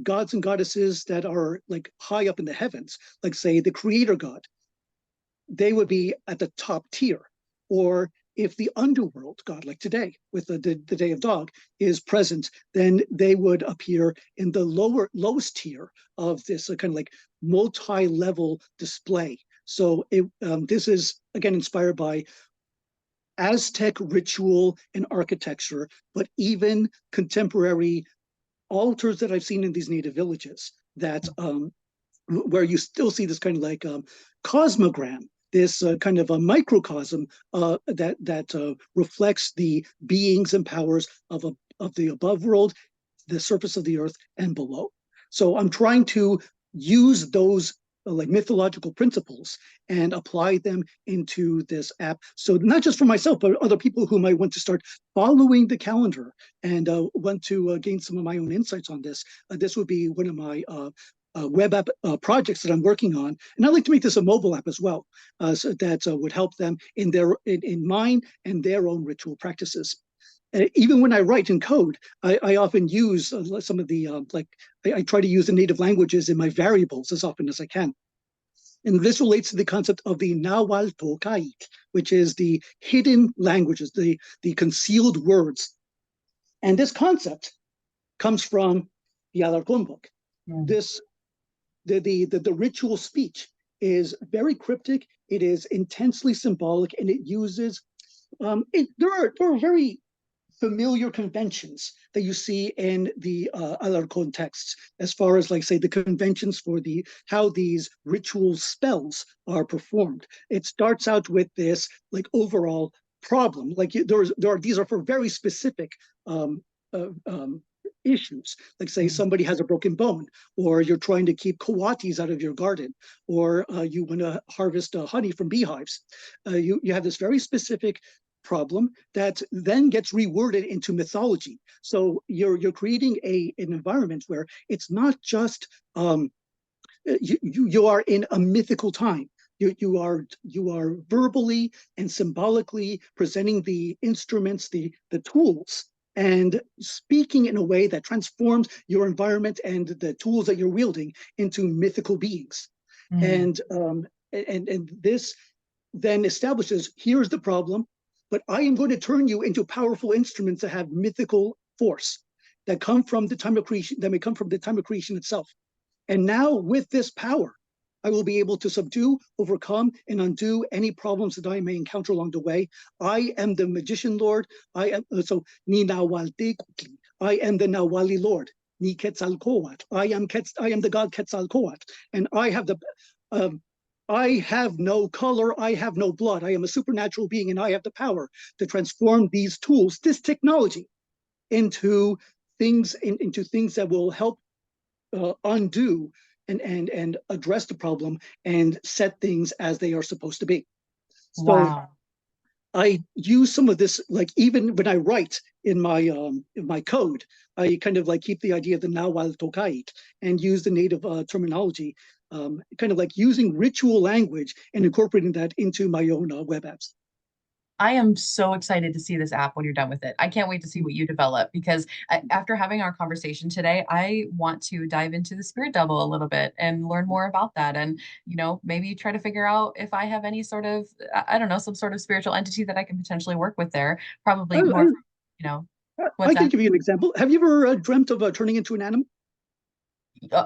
gods and goddesses that are like high up in the heavens, like say the creator god, they would be at the top tier. Or if the underworld god, like today with the Day of Dog, is present, then they would appear in the lowest tier of this kind of like multi-level display. So this is again inspired by Aztec ritual and architecture, but even contemporary altars that I've seen in these native villages that where you still see this kind of like cosmogram, this kind of a microcosm that reflects the beings and powers of the above world, the surface of the earth, and below. So I'm trying to use those like mythological principles and apply them into this app. So not just for myself, but other people who might want to start following the calendar and want to gain some of my own insights on this. This would be one of my web app projects that I'm working on, and I'd like to make this a mobile app as well, so that would help them in mine and their own ritual practices. Even when I write in code, I often use some of the I try to use the native languages in my variables as often as I can. And this relates to the concept of the Nahual Tokait, which is the hidden languages, the concealed words. And this concept comes from the Alarcón book. This the ritual speech is very cryptic. It is intensely symbolic, and it uses there are very familiar conventions that you see in the Alarcón texts, as far as like say the conventions for the how these ritual spells are performed. It starts out with this like overall problem, like these are for very specific issues, like say somebody has a broken bone, or you're trying to keep coatis out of your garden, or you want to harvest honey from beehives. You have this very specific problem that then gets reworded into mythology. So you're creating an environment where it's not just you are in a mythical time. You are verbally and symbolically presenting the instruments, the tools, and speaking in a way that transforms your environment and the tools that you're wielding into mythical beings. And this then establishes, here's the problem, but I am going to turn you into powerful instruments that have mythical force that come from the time of creation, that may come from the time of creation itself. And now with this power, I will be able to subdue, overcome, and undo any problems that I may encounter along the way. I am the magician lord. I am so ni Nahualtecuhtli. I am the Nahuali lord. Ni Quetzalcoatl. I am the god Quetzalcoatl, and I have no color, I have no blood. I am a supernatural being, and I have the power to transform these tools, this technology, into things that will help undo and address the problem and set things as they are supposed to be. So wow. I use some of this, like even when I write in my code, I kind of like keep the idea of the Nahual Tokait and use the native terminology, kind of like using ritual language and incorporating that into my own web apps. I am so excited to see this app when you're done with it. I can't wait to see what you develop, because after having our conversation today, I want to dive into the spirit double a little bit and learn more about that. And, maybe try to figure out if I have any sort of, I don't know, some sort of spiritual entity that I can potentially work with there. Probably more, I can give you an example. Have you ever dreamt of turning into an animal?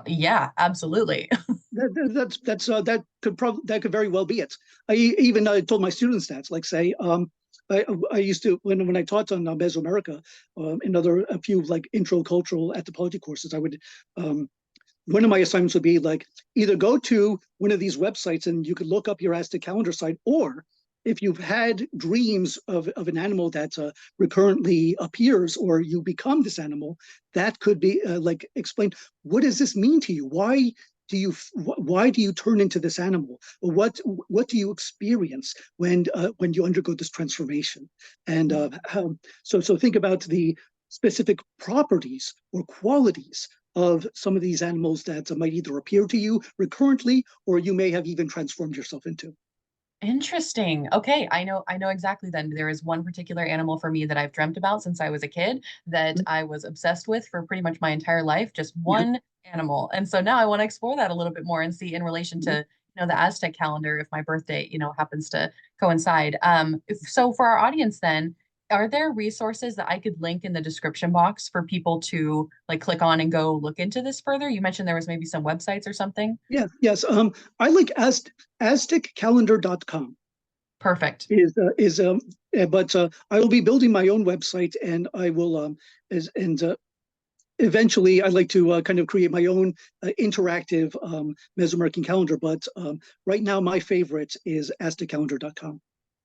Yeah, absolutely. that could very well be it. I even told my students that, like say, I used to when I taught on Mesoamerica, a few like intro cultural anthropology courses, I would one of my assignments would be like either go to one of these websites and you could look up your Aztec calendar site, or if you've had dreams of an animal that recurrently appears, or you become this animal, that could be like explain, what does this mean to you? Why do you turn into this animal? What do you experience when you undergo this transformation? And so think about the specific properties or qualities of some of these animals that might either appear to you recurrently, or you may have even transformed yourself into. Interesting. Okay, I know exactly then. There is one particular animal for me that I've dreamt about since I was a kid that I was obsessed with for pretty much my entire life, just one animal. And so now I want to explore that a little bit more and see in relation to, the Aztec calendar if my birthday, happens to coincide. So for our audience then, are there resources that I could link in the description box for people to like click on and go look into this further? You mentioned there was maybe some websites or something. Yeah, yes. I like azteccalendar.com Perfect. but I will be building my own website, and I will eventually I'd like to kind of create my own interactive Mesoamerican calendar. But right now, my favorite is azteccalendar.com.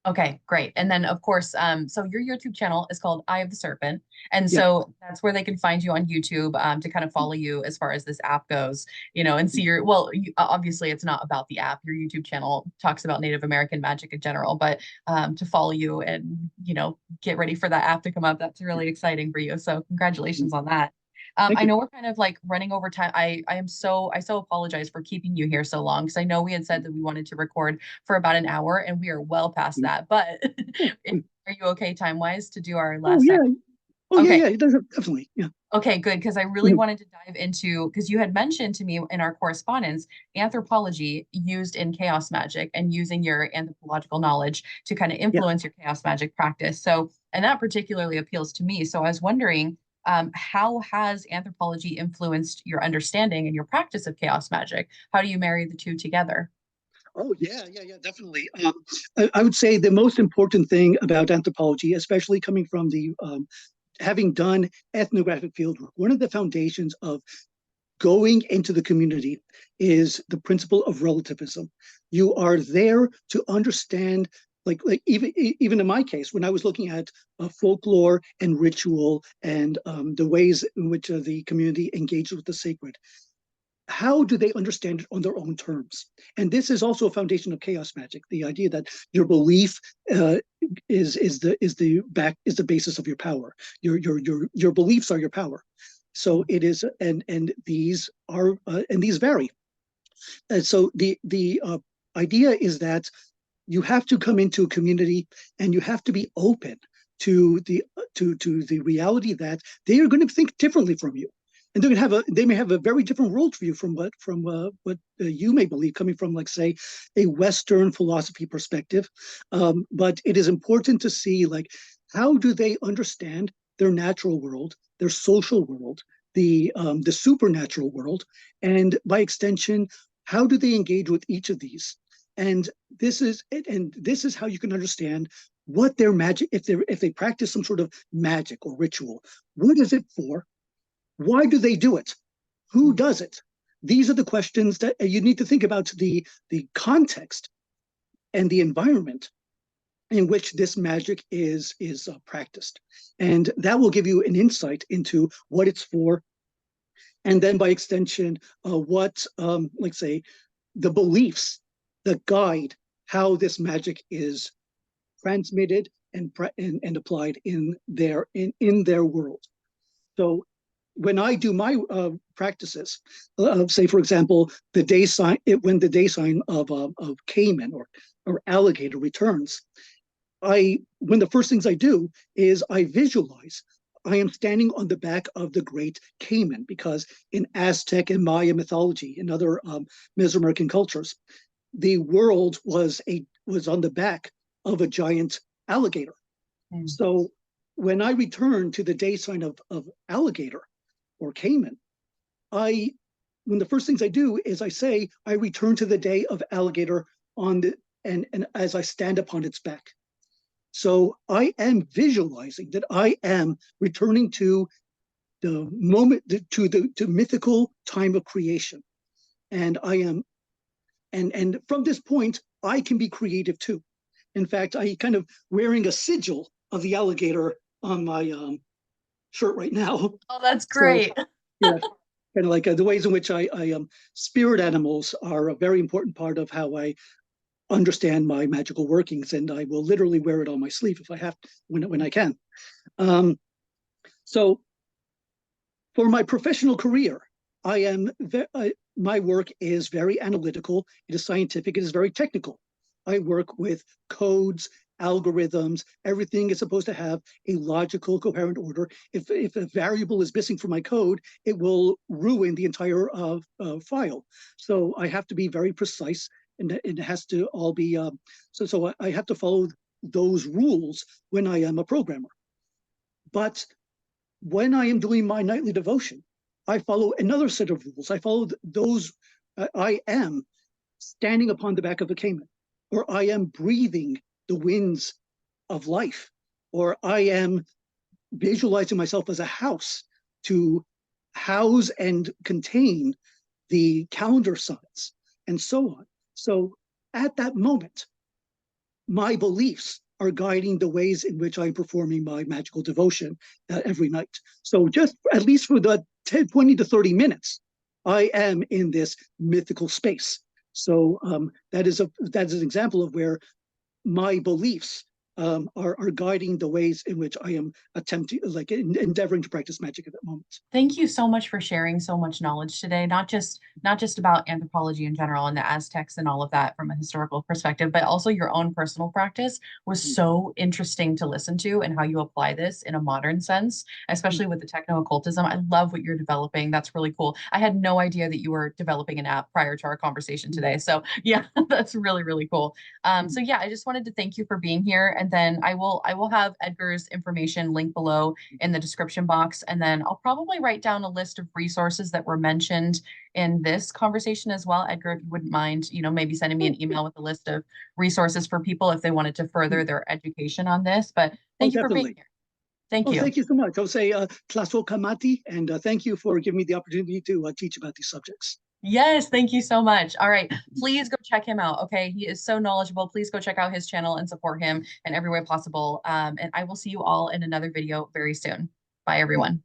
Okay, great. And then of course, so your YouTube channel is called Eye of the Serpent. And Yeah. so that's where they can find you on YouTube to kind of follow you as far as this app goes, and see obviously it's not about the app. Your YouTube channel talks about Native American magic in general, but to follow you and, get ready for that app to come up, that's really exciting for you. So congratulations on that. Thank I you. know we're kind of like running over time. I so apologize for keeping you here so long because I know we had said that we wanted to record for about an hour and we are well past that. But are you okay time wise to do our Oh last yeah. segment? Oh yeah, Okay. yeah. It does definitely. Yeah. Okay, good. Because I really wanted to dive into, because you had mentioned to me in our correspondence, anthropology used in chaos magic and using your anthropological knowledge to kind of Yeah. influence your chaos magic practice. So, and that particularly appeals to me. So I was wondering, how has anthropology influenced your understanding and your practice of chaos magic? How do you marry the two together? Oh yeah, yeah, yeah, definitely. I would say the most important thing about anthropology, especially coming from the having done ethnographic fieldwork, one of the foundations of going into the community is the principle of relativism. You are there to understand, like even in my case, when I was looking at folklore and ritual and the ways in which the community engages with the sacred, how do they understand it on their own terms? And this is also a foundation of chaos magic. The idea that your belief is the basis of your power. Your beliefs are your power. So it is, and these vary. And so the idea is that you have to come into a community and you have to be open to the reality that they are going to think differently from you, and they may have a very different worldview from what you may believe, coming from, like, say, a Western philosophy perspective. But it is important to see, like, how do they understand their natural world, their social world, the supernatural world, and by extension, how do they engage with each of these? And this is how you can understand what their magic, if they practice some sort of magic or ritual, what is it for? Why do they do it? Who does it? These are the questions that you need to think about, the context and the environment in which this magic is practiced, and that will give you an insight into what it's for, and then by extension, what, like, say, the beliefs that guide how this magic is transmitted and applied in their world. So when I do my practices, say, for example, when the day sign of caiman or alligator returns, one of the first things I do is I visualize. I am standing on the back of the great caiman, because in Aztec and Maya mythology and other Mesoamerican cultures, the world was on the back of a giant alligator. Mm. So when I return to the day sign of alligator or caiman, one of the first things I do is I say I return to the day of alligator and as I stand upon its back. So I am visualizing that I am returning to the moment, to mythical time of creation, and I am, and from this point I can be creative too. In fact, I kind of wearing a sigil of the alligator on my shirt right now. Oh, that's So great. yeah, kind of like the ways in which I spirit animals are a very important part of how I understand my magical workings, and I will literally wear it on my sleeve if I have to, when I can. So for my professional career, my work is very analytical. It is scientific. It is very technical. I work with codes, algorithms. Everything is supposed to have a logical, coherent order. If a variable is missing from my code, it will ruin the entire file. So I have to be very precise and it has to all be so I have to follow those rules when I am a programmer. But when I am doing my nightly devotion, I follow another set of rules. I follow those. I am standing upon the back of a caiman, or I am breathing the winds of life, or I am visualizing myself as a house to house and contain the calendar signs, and so on. So at that moment, my beliefs are guiding the ways in which I'm performing my magical devotion every night. So just at least for the 20 to 30 minutes, I am in this mythical space. So that is an example of where my beliefs are guiding the ways in which I am attempting, like endeavoring to practice magic at that moment. Thank you so much for sharing so much knowledge today, not just about anthropology in general and the Aztecs and all of that from a historical perspective, but also your own personal practice was so interesting to listen to, and how you apply this in a modern sense, especially with the techno-occultism. I love what you're developing. That's really cool. I had no idea that you were developing an app prior to our conversation today. So yeah, that's really, really cool. So yeah, I just wanted to thank you for being here. And then I will have Edgar's information linked below in the description box. And then I'll probably write down a list of resources that were mentioned in this conversation as well. Edgar, if you wouldn't mind, maybe sending me an email with a list of resources for people if they wanted to further their education on this. But thank you for being here. Thank you. Thank you so much. I'll say Tlazolcamati, and thank you for giving me the opportunity to teach about these subjects. Yes, thank you so much. All right, please go check him out. Okay, he is so knowledgeable. Please go check out his channel and support him in every way possible. And I will see you all in another video very soon. Bye, everyone.